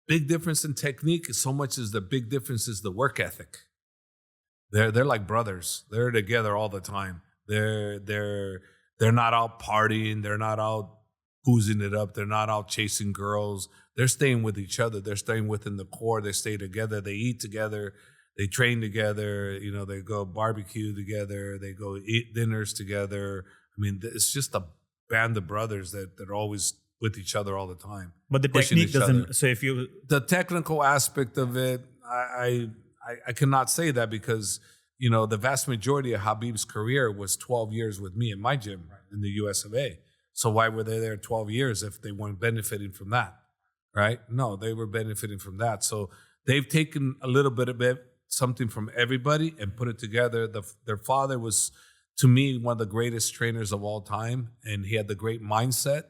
Speaker 4: big difference in technique so much as the big difference is the work ethic. They're like brothers. They're together all the time. They're not out partying. They're not out boozing it up. They're not out chasing girls. They're staying with each other. They're staying within the core. They stay together. They eat together. They train together. You know, they go barbecue together. They go eat dinners together. I mean, it's just a band of brothers that are always with each other all the time.
Speaker 1: But the
Speaker 4: pushing
Speaker 1: technique
Speaker 4: each
Speaker 1: doesn't.
Speaker 4: other.
Speaker 1: So if you
Speaker 4: The technical aspect of it, I cannot say that because, you know, the vast majority of Khabib's career was 12 years with me in my gym in the US of A. So why were they there 12 years if they weren't benefiting from that, right? No, they were benefiting from that. So they've taken a little bit of it, something from everybody and put it together. Their father was to me, one of the greatest trainers of all time, and he had the great mindset.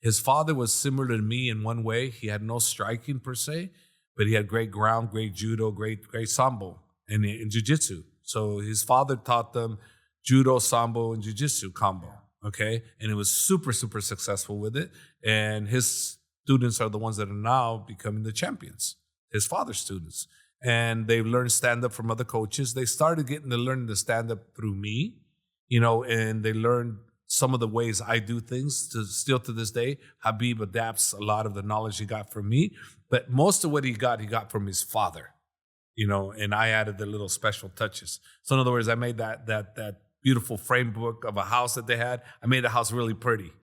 Speaker 4: His father was similar to me in one way. He had no striking per se, but he had great ground, great judo, great sambo, and jiu-jitsu. So his father taught them judo, sambo, and jiu-jitsu combo, okay? And it was super, super successful with it. And his students are the ones that are now becoming the champions, his father's students. And they've learned stand-up from other coaches. They started getting to learn the stand-up through me, and they learned some of the ways I do things. Still to this day, Khabib adapts a lot of the knowledge he got from me, but most of what he got from his father, and I added the little special touches. So in other words, I made that beautiful framework of a house that they had. I made the house really pretty,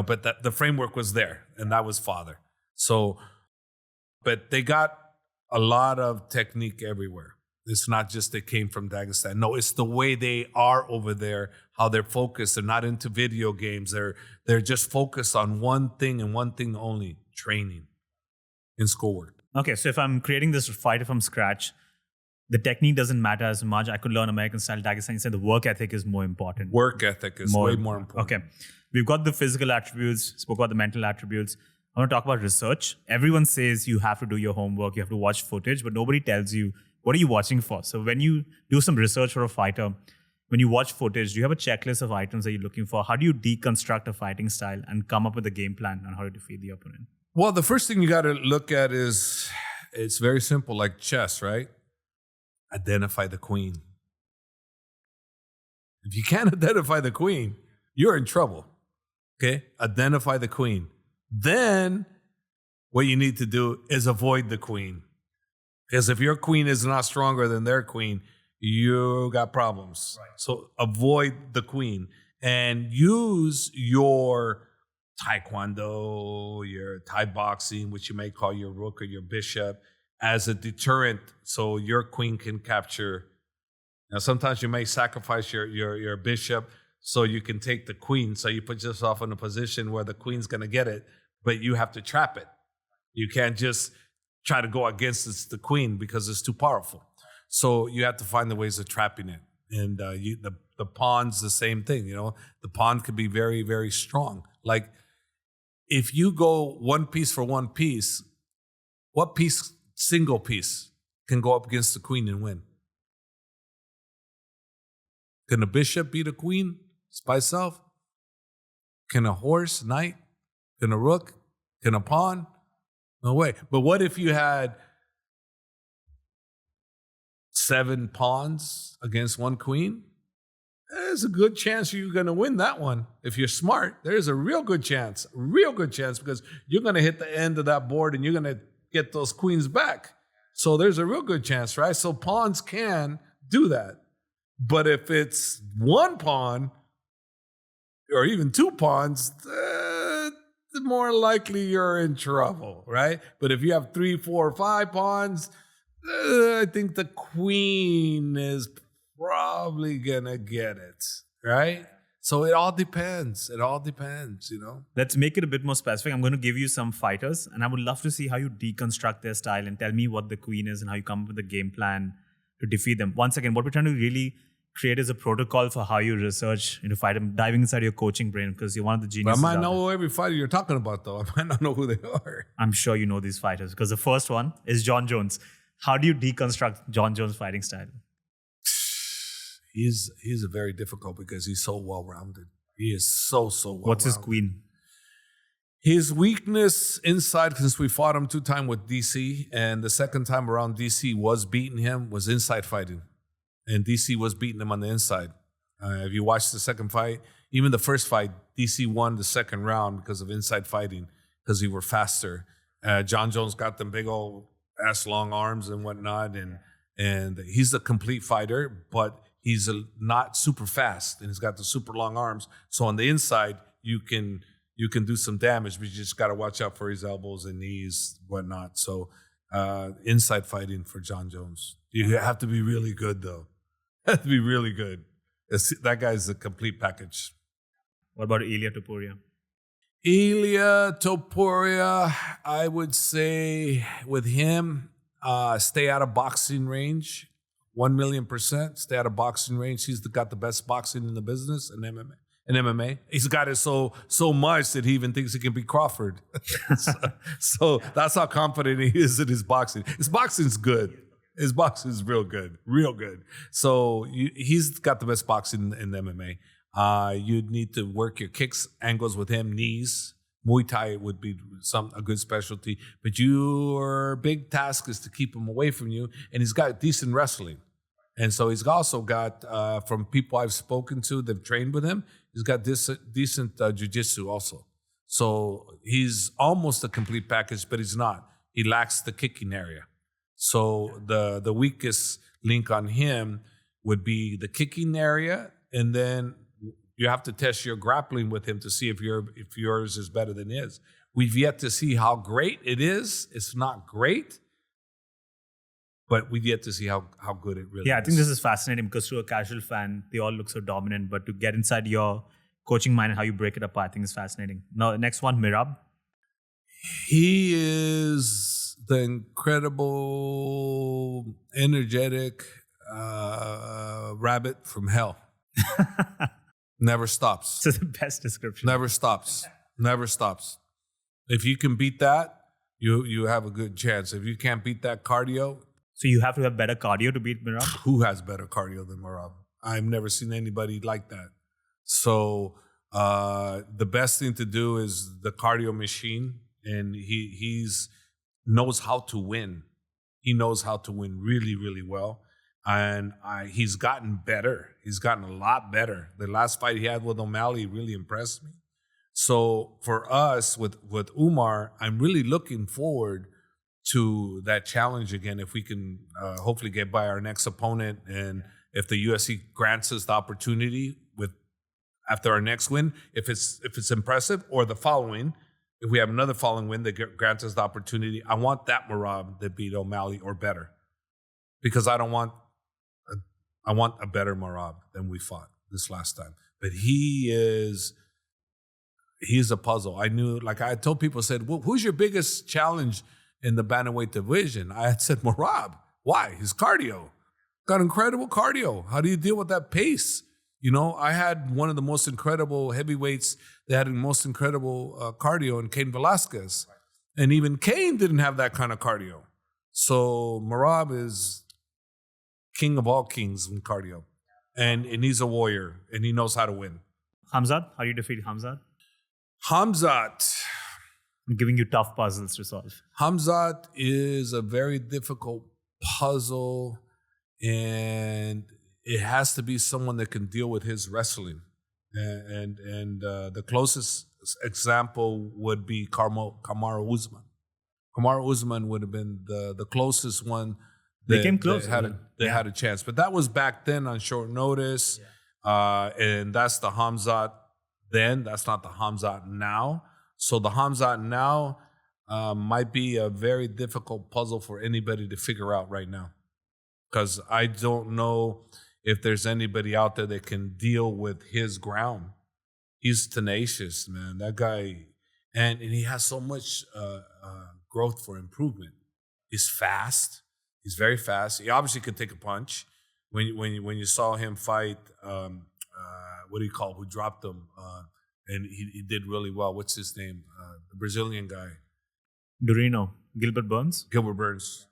Speaker 4: but the framework was there, and that was father. So, but they got a lot of technique everywhere. It's not just they came from Dagestan. No, it's the way they are over there, how they're focused. They're not into video games. They're just focused on one thing and one thing only, training and schoolwork.
Speaker 1: Okay, so if I'm creating this fighter from scratch, the technique doesn't matter as much. I could learn American style Dagestani. You said the work ethic is more important.
Speaker 4: Work ethic is way more important.
Speaker 1: Okay. We've got the physical attributes, spoke about the mental attributes. I want to talk about research. Everyone says you have to do your homework, you have to watch footage, but nobody tells you, what are you watching for? So when you do some research for a fighter, when you watch footage, do you have a checklist of items that you're looking for? How do you deconstruct a fighting style and come up with a game plan on how to defeat the opponent?
Speaker 4: Well, the first thing you got to look at is, it's very simple, like chess, right? Identify the queen. If you can't identify the queen, you're in trouble. Okay? Identify the queen. Then what you need to do is avoid the queen. Because if your queen is not stronger than their queen, you got problems. Right. So avoid the queen and use your taekwondo, your Thai boxing, which you may call your rook or your bishop, as a deterrent so your queen can capture. Now, sometimes you may sacrifice your bishop so you can take the queen. So you put yourself in a position where the queen's going to get it, but you have to trap it. You can't just try to go against the queen because it's too powerful. So you have to find the ways of trapping it. And the pawn's the same thing. The pawn could be very, very strong. Like if you go one piece for one piece, what piece, single piece, can go up against the queen and win? Can a bishop beat a queen by itself? Can a horse, knight? Can a rook? Can a pawn? No way. But what if you had 7 pawns against one queen? There's a good chance you're going to win that one. If you're smart, there's a real good chance, because you're going to hit the end of that board and you're going to get those queens back. So there's a real good chance, right? So pawns can do that. But if it's 1 pawn or even 2 pawns, the more likely you're in trouble, right? But if you have 3, 4, 5 pawns, I think the queen is probably gonna get it, right? So it all depends.
Speaker 1: Let's make it a bit more specific. I'm going to give you some fighters, and I would love to see how you deconstruct their style and tell me what the queen is and how you come up with a game plan to defeat them. Once again, what we're trying to really create is a protocol for how you research into fight. I'm diving inside your coaching brain because you're one of the geniuses.
Speaker 4: But I might know every fighter you're talking about, though. I might not know who they are.
Speaker 1: I'm sure you know these fighters because the first one is John Jones. How do you deconstruct John Jones' fighting style?
Speaker 4: He's a very difficult because he's so well-rounded. He is so well-rounded.
Speaker 1: What's his queen?
Speaker 4: His weakness inside, since we fought him 2 times with DC, and the second time around DC was beating him, was inside fighting. And DC was beating him on the inside. If you watch the second fight, even the first fight, DC won the second round because of inside fighting, because he were faster. John Jones got them big old ass long arms and whatnot, and he's a complete fighter, but he's not super fast, and he's got the super long arms. So on the inside, you can do some damage, but you just got to watch out for his elbows and knees, whatnot. So inside fighting for John Jones. You have to be really good, though. Have to be really good. That guy's a complete package.
Speaker 1: What about Ilia Topuria?
Speaker 4: Ilia Topuria, I would say with him, stay out of boxing range. 1,000,000%. Stay out of boxing range. He's got the best boxing in the business and MMA. And MMA. He's got it so much that he even thinks he can beat Crawford. so that's how confident he is in his boxing. His boxing's good. His boxing's real good. Real good. So he's got the best boxing in the MMA. You'd need to work your kicks, angles with him, knees. Muay Thai would be a good specialty. But your big task is to keep him away from you. And he's got decent wrestling. And so he's also got, from people I've spoken to, they've trained with him, he's got decent jiu-jitsu also. So he's almost a complete package, but he's not. He lacks the kicking area. So the weakest link on him would be the kicking area, and then you have to test your grappling with him to see if yours is better than his. We've yet to see how great it is. It's not great. But we get to see how good it really is.
Speaker 1: Yeah, I think this is fascinating because to a casual fan, they all look so dominant. But to get inside your coaching mind and how you break it apart, I think is fascinating. Now, next one, Merab.
Speaker 4: He is the incredible, energetic rabbit from hell. Never stops.
Speaker 1: This is the best description.
Speaker 4: Never stops. Never stops. If you can beat that, you have a good chance. If you can't beat that cardio...
Speaker 1: So you have to have better cardio to beat Merab?
Speaker 4: Who has better cardio than Merab? I've never seen anybody like that. So the best thing to do is the cardio machine, and he's knows how to win. He knows how to win really, really well. And he's gotten better. He's gotten a lot better. The last fight he had with O'Malley really impressed me. So for us, with Umar, I'm really looking forward to that challenge again, if we can hopefully get by our next opponent, and if the UFC grants us the opportunity after our next win, if it's impressive, or the following, if we have another following win that grants us the opportunity, I want that Merab that beat O'Malley or better, because I want a better Merab than we fought this last time. But he's a puzzle. I told people, said, well, who's your biggest challenge in the bantamweight division? I had said Merab. Why? His cardio. Got incredible cardio. How do you deal with that pace? You know, I had one of the most incredible heavyweights that had the most incredible cardio in Cain Velasquez. And even Cain didn't have that kind of cardio. So Merab is king of all kings in cardio. And he's a warrior, and he knows how to win.
Speaker 1: Khamzat, how do you defeat Khamzat?
Speaker 4: Khamzat.
Speaker 1: I'm giving you tough puzzles to solve.
Speaker 4: Khamzat is a very difficult puzzle, and it has to be someone that can deal with his wrestling. And the closest example would be Kamaru Usman. Kamaru Usman would have been the closest one.
Speaker 1: They came close.
Speaker 4: They had a chance. But that was back then on short notice. Yeah. And that's the Khamzat then. That's not the Khamzat now. So the Khamzat now might be a very difficult puzzle for anybody to figure out right now. Because I don't know if there's anybody out there that can deal with his ground. He's tenacious, man. That guy, and he has so much growth for improvement. He's fast. He's very fast. He obviously could take a punch. When you saw him fight, who dropped him, and he did really well. What's his name? The Brazilian guy.
Speaker 1: Dorino. Gilbert Burns.
Speaker 4: Gilbert Burns.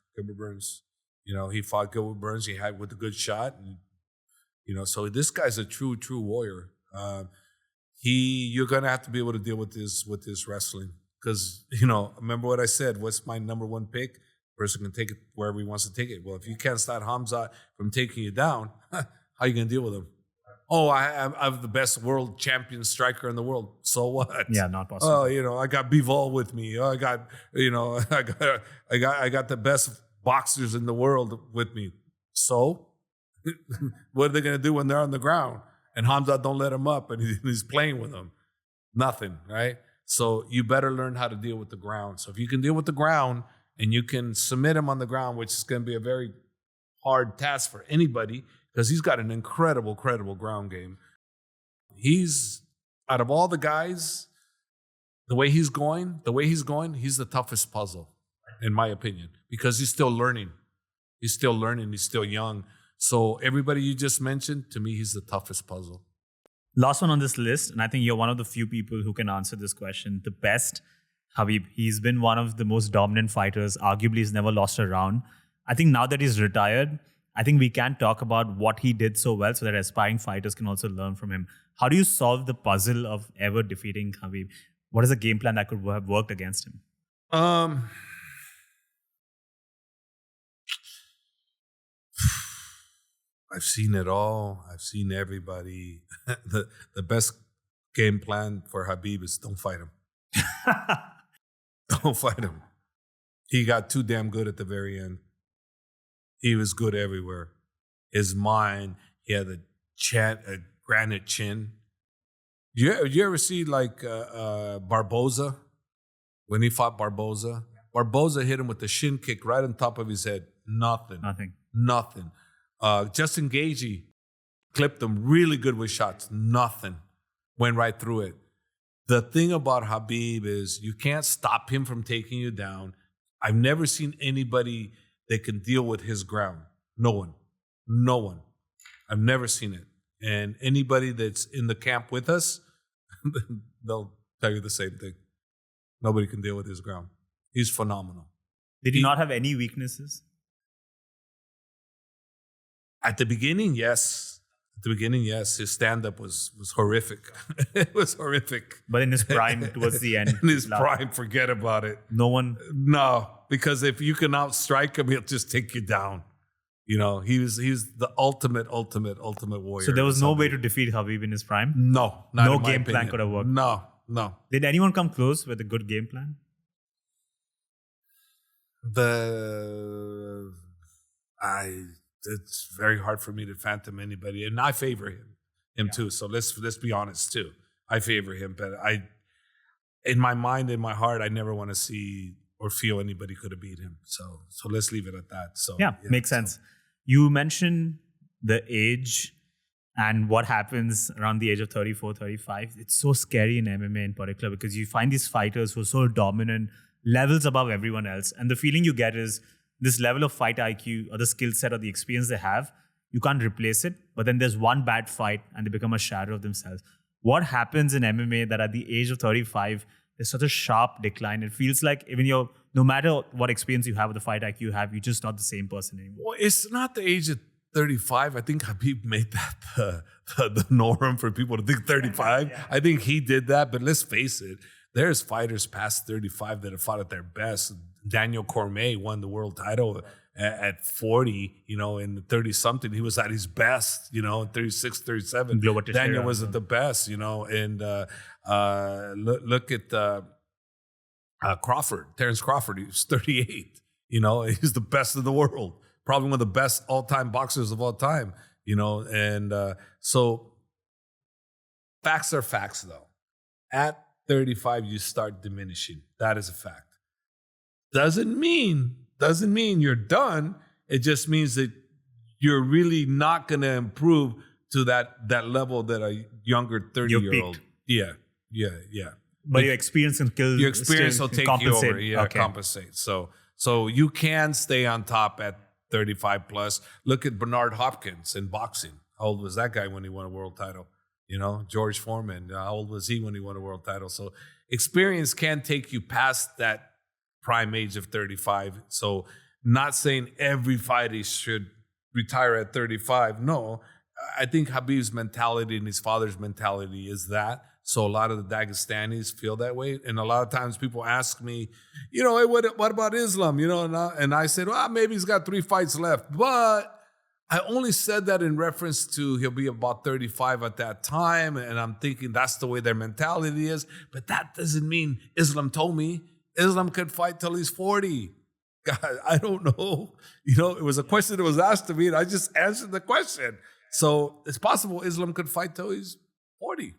Speaker 4: You know, he fought Gilbert Burns. He had with a good shot. And, you know, so this guy's a true warrior. You're gonna have to be able to deal with this wrestling, because, you know, remember what I said. What's my number one pick? Person can take it wherever he wants to take it. Well, if you can't stop Khamzat from taking you down, how are you gonna deal with him? Oh, I have the best world champion striker in the world. So what?
Speaker 1: Yeah, not possible.
Speaker 4: Oh, you know, I got Bivol with me. Oh, I got the best boxers in the world with me. So what are they going to do when they're on the ground? And Khamzat don't let him up, and he's playing with them. Nothing, right? So you better learn how to deal with the ground. So if you can deal with the ground and you can submit him on the ground, which is going to be a very hard task for anybody, because he's got an incredible ground game. He's, out of all the guys, the way he's going, he's the toughest puzzle, in my opinion, because he's still learning. He's still young. So everybody you just mentioned, to me, he's the toughest puzzle.
Speaker 1: Last one on this list, and I think you're one of the few people who can answer this question. The best, Khabib. He's been one of the most dominant fighters. Arguably, he's never lost a round. I think now that he's retired, I think we can talk about what he did so well so that aspiring fighters can also learn from him. How do you solve the puzzle of ever defeating Khabib? What is a game plan that could have worked against him?
Speaker 4: I've seen it all. I've seen everybody. The best game plan for Khabib is don't fight him. Don't fight him. He got too damn good at the very end. He was good everywhere. His mind, he had a granite chin. You ever see like Barboza? When he fought Barboza? Barboza hit him with the shin kick right on top of his head. Nothing. Justin Gaethje clipped him really good with shots. Nothing. Went right through it. The thing about Khabib is you can't stop him from taking you down. I've never seen anybody that can deal with his ground. No one. I've never seen it. And anybody that's in the camp with us, they'll tell you the same thing. Nobody can deal with his ground. He's phenomenal.
Speaker 1: Did he not have any weaknesses?
Speaker 4: At the beginning, yes. His stand-up was horrific. It was horrific.
Speaker 1: But in his prime, towards the end.
Speaker 4: In his prime, forget about it. No, because if you can outstrike him, he'll just take you down. You know, he's the ultimate warrior.
Speaker 1: So there was no way to defeat Khabib in his prime?
Speaker 4: No.
Speaker 1: No game plan could have worked?
Speaker 4: No.
Speaker 1: Did anyone come close with a good game plan?
Speaker 4: It's very hard for me to phantom anybody, and I favor him too. So let's be honest too. I favor him, but in my mind, in my heart, I never want to see or feel anybody could have beat him. So let's leave it at that. So
Speaker 1: yeah, makes sense. You mentioned the age and what happens around the age of 34, 35. It's so scary in MMA in particular because you find these fighters who are so dominant, levels above everyone else, and the feeling you get is this level of fight IQ or the skill set or the experience they have, you can't replace it. But then there's one bad fight and they become a shadow of themselves. What happens in MMA that at the age of 35, there's such a sharp decline? It feels like even no matter what experience you have with the fight IQ you have, you're just not the same person anymore.
Speaker 4: Well, it's not the age of 35. I think Khabib made that the norm for people to think 35. Yeah. I think he did that, but let's face it, there's fighters past 35 that have fought at their best. Daniel Cormier won the world title at 40, in the 30-something. He was at his best, 36, 37. Daniel was at the best, and look at Crawford, Terrence Crawford. He was 38, he's the best in the world. Probably one of the best all-time boxers of all time, and so facts are facts, though. At 35, you start diminishing. That is a fact. Doesn't mean you're done. It just means that you're really not going to improve to that level that a younger 30-year-old. Yeah.
Speaker 1: But your experience and skills,
Speaker 4: your experience will take
Speaker 1: compensate.
Speaker 4: You over. Yeah, okay. Compensate. So you can stay on top at 35 plus. Look at Bernard Hopkins in boxing. How old was that guy when he won a world title? George Foreman. How old was he when he won a world title? So experience can take you past that prime age of 35. So not saying every fighter should retire at 35. No, I think Khabib's mentality and his father's mentality is that. So a lot of the Dagestanis feel that way. And a lot of times people ask me, hey, what about Islam? And I said, well, maybe he's got 3 fights left. But I only said that in reference to he'll be about 35 at that time. And I'm thinking that's the way their mentality is. But that doesn't mean Islam told me Islam could fight till he's 40. God, I don't know. It was a question that was asked to me, and I just answered the question. So it's possible Islam could fight till he's 40.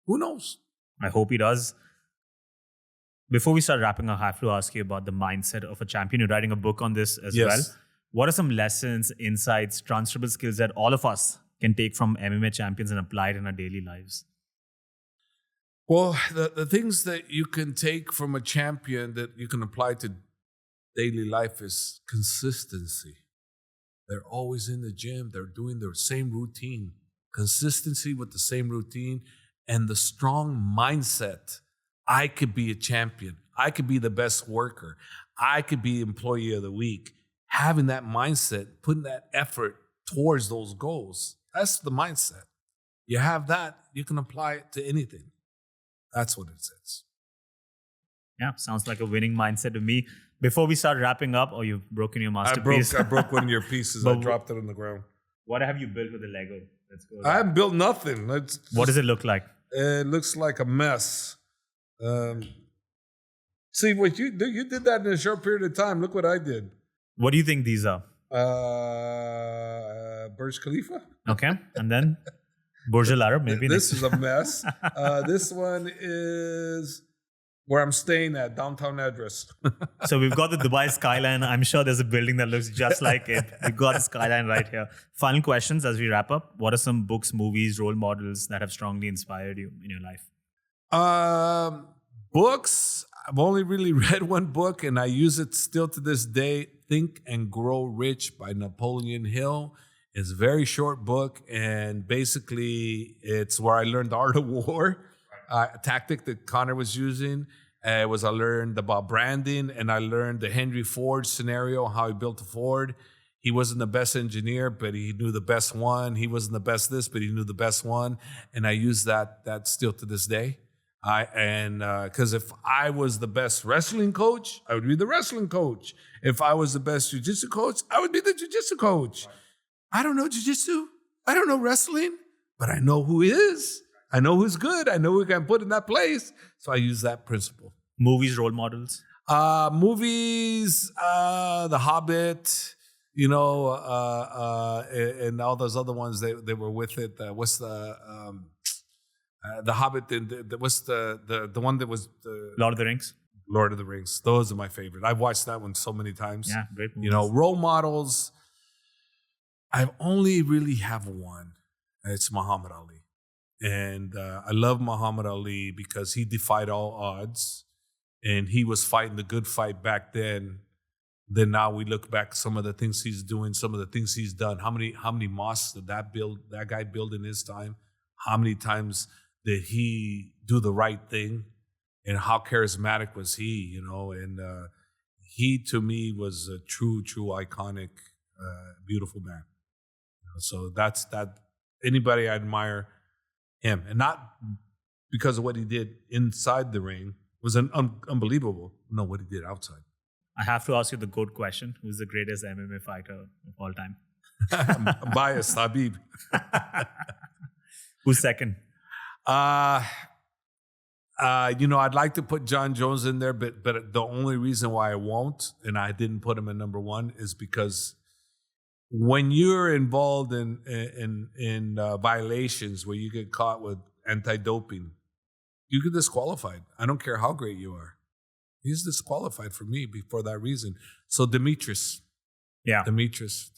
Speaker 4: Who knows?
Speaker 1: I hope he does. Before we start wrapping up, I have to ask you about the mindset of a champion. You're writing a book on this as well. What are some lessons, insights, transferable skills that all of us can take from MMA champions and apply it in our daily lives?
Speaker 4: Well, the things that you can take from a champion that you can apply to daily life is consistency. They're always in the gym. They're doing their same routine. Consistency with the same routine and the strong mindset. I could be a champion. I could be the best worker. I could be employee of the week. Having that mindset, putting that effort towards those goals. That's the mindset. You have that, you can apply it to anything. That's what it says.
Speaker 1: Yeah, sounds like a winning mindset to me. Before we start wrapping up, you've broken your masterpiece.
Speaker 4: I broke one of your pieces. I dropped it on the ground.
Speaker 1: What have you built with the Lego? Let's go.
Speaker 4: I haven't built nothing.
Speaker 1: What does it look like?
Speaker 4: It looks like a mess. See what you did that in a short period of time. Look what I did.
Speaker 1: What do you think these are?
Speaker 4: Burj Khalifa.
Speaker 1: Okay, and then Burj Al Arab. Maybe
Speaker 4: this is a mess. This one is where I'm staying at, downtown address.
Speaker 1: So we've got the Dubai skyline. I'm sure there's a building that looks just like it. We've got the skyline right here. Final questions as we wrap up. What are some books, movies, role models that have strongly inspired you in your life?
Speaker 4: Books. I've only really read one book, and I use it still to this day. Think and Grow Rich by Napoleon Hill. It's a very short book, and basically it's where I learned the art of war, a tactic that Conor was using. I learned about branding, and I learned the Henry Ford scenario, how he built a Ford. He wasn't the best engineer, but he knew the best one. He wasn't the best this, but he knew the best one. And I use that still to this day. Because if I was the best wrestling coach, I would be the wrestling coach. If I was the best jiu-jitsu coach, I would be the jiu-jitsu coach. I don't know jiu-jitsu. I don't know wrestling, but I know who is. I know who's good. I know who can put in that place. So I use that principle.
Speaker 1: Movies, role models?
Speaker 4: Movies, The Hobbit, and all those other ones, they were with it. What's the Hobbit? What's the one that was
Speaker 1: Lord of the Rings.
Speaker 4: Lord of the Rings. Those are my favorite. I've watched that one so many times.
Speaker 1: Yeah, great movies.
Speaker 4: Role models. I only really have one. It's Muhammad Ali. And I love Muhammad Ali because he defied all odds, and he was fighting the good fight back then. Then now we look back some of the things he's doing, some of the things he's done. How many mosques did that guy build in his time? How many times did he do the right thing? And how charismatic was he? And he to me was a true iconic, beautiful man. So that's that. Anybody I admire him, and not because of what he did inside the ring was unbelievable. No, what he did outside.
Speaker 1: I have to ask you the GOAT question. Who's the greatest MMA fighter of all time?
Speaker 4: I'm biased, Khabib.
Speaker 1: Who's second?
Speaker 4: I'd like to put John Jones in there, but the only reason why I won't, and I didn't put him in number one, is because when you're involved in violations where you get caught with anti-doping, you get disqualified. I don't care how great you are. He's disqualified for me for that reason. So Demetrius.
Speaker 1: Yeah.
Speaker 4: Demetrius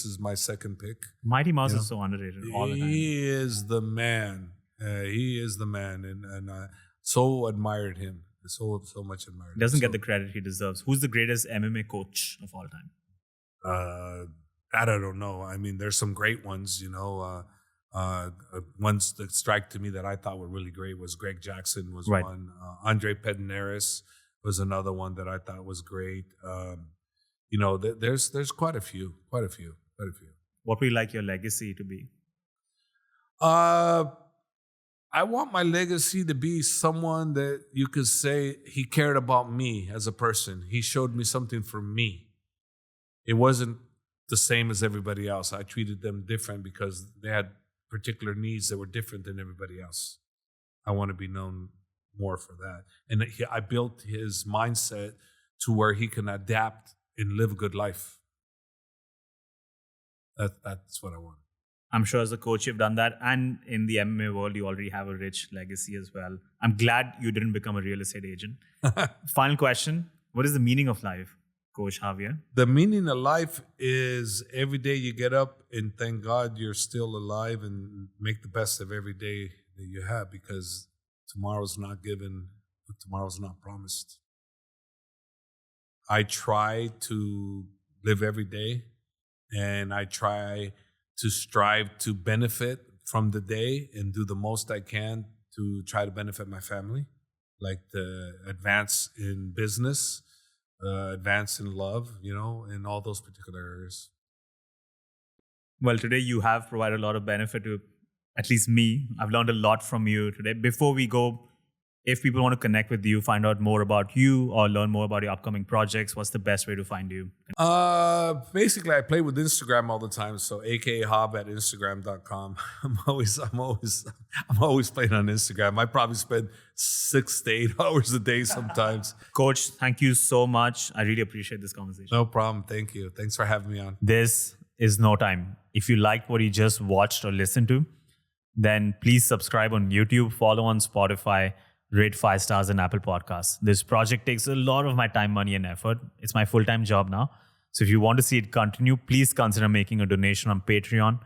Speaker 4: is my second pick.
Speaker 1: Mighty Mouse is so underrated all the time.
Speaker 4: He is the man. And I so admired him. So much admired him.
Speaker 1: Doesn't get the credit he deserves. Who's the greatest MMA coach of all time?
Speaker 4: That I don't know. I mean, there's some great ones, ones that strike to me that I thought were really great was Greg Jackson was
Speaker 1: right.
Speaker 4: one. Andre Pedneris was another one that I thought was great. There's quite a few.
Speaker 1: What would you like your legacy to be?
Speaker 4: I want my legacy to be someone that you could say he cared about me as a person. He showed me something for me. It wasn't the same as everybody else. I treated them different because they had particular needs that were different than everybody else. I want to be known more for that. And I built his mindset to where he can adapt and live a good life. That's what I want.
Speaker 1: I'm sure as a coach you've done that. And in the MMA world, you already have a rich legacy as well. I'm glad you didn't become a real estate agent. Final question. What is the meaning of life, Coach Javier?
Speaker 4: The meaning of life is every day you get up and thank God you're still alive and make the best of every day that you have, because tomorrow's not given, but tomorrow's not promised. I try to live every day and I try to strive to benefit from the day and do the most I can to try to benefit my family, like the advance in business, advance in love, in all those particular areas.
Speaker 1: Well, today you have provided a lot of benefit to at least me. I've learned a lot from you today. Before we go, if people want to connect with you, find out more about you or learn more about your upcoming projects, what's the best way to find you?
Speaker 4: Basically, I play with Instagram all the time. So aka Hob at Instagram.com. I'm always playing on Instagram. I probably spend 6 to 8 hours a day sometimes.
Speaker 1: Coach, thank you so much. I really appreciate this conversation.
Speaker 4: No problem. Thank you. Thanks for having me on.
Speaker 1: This is No Time. If you liked what you just watched or listened to, then please subscribe on YouTube, follow on Spotify, rate 5 stars in Apple Podcasts. This project takes a lot of my time, money, and effort. It's my full-time job now. So if you want to see it continue, please consider making a donation on Patreon.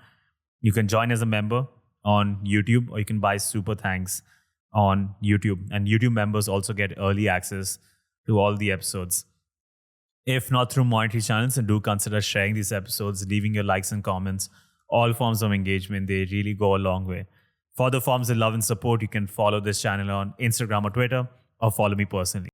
Speaker 1: You can join as a member on YouTube, or you can buy Super Thanks on YouTube. And YouTube members also get early access to all the episodes. If not through monetary channels, then do consider sharing these episodes, leaving your likes and comments. All forms of engagement, they really go a long way. For the forms of love and support, you can follow this channel on Instagram or Twitter, or follow me personally.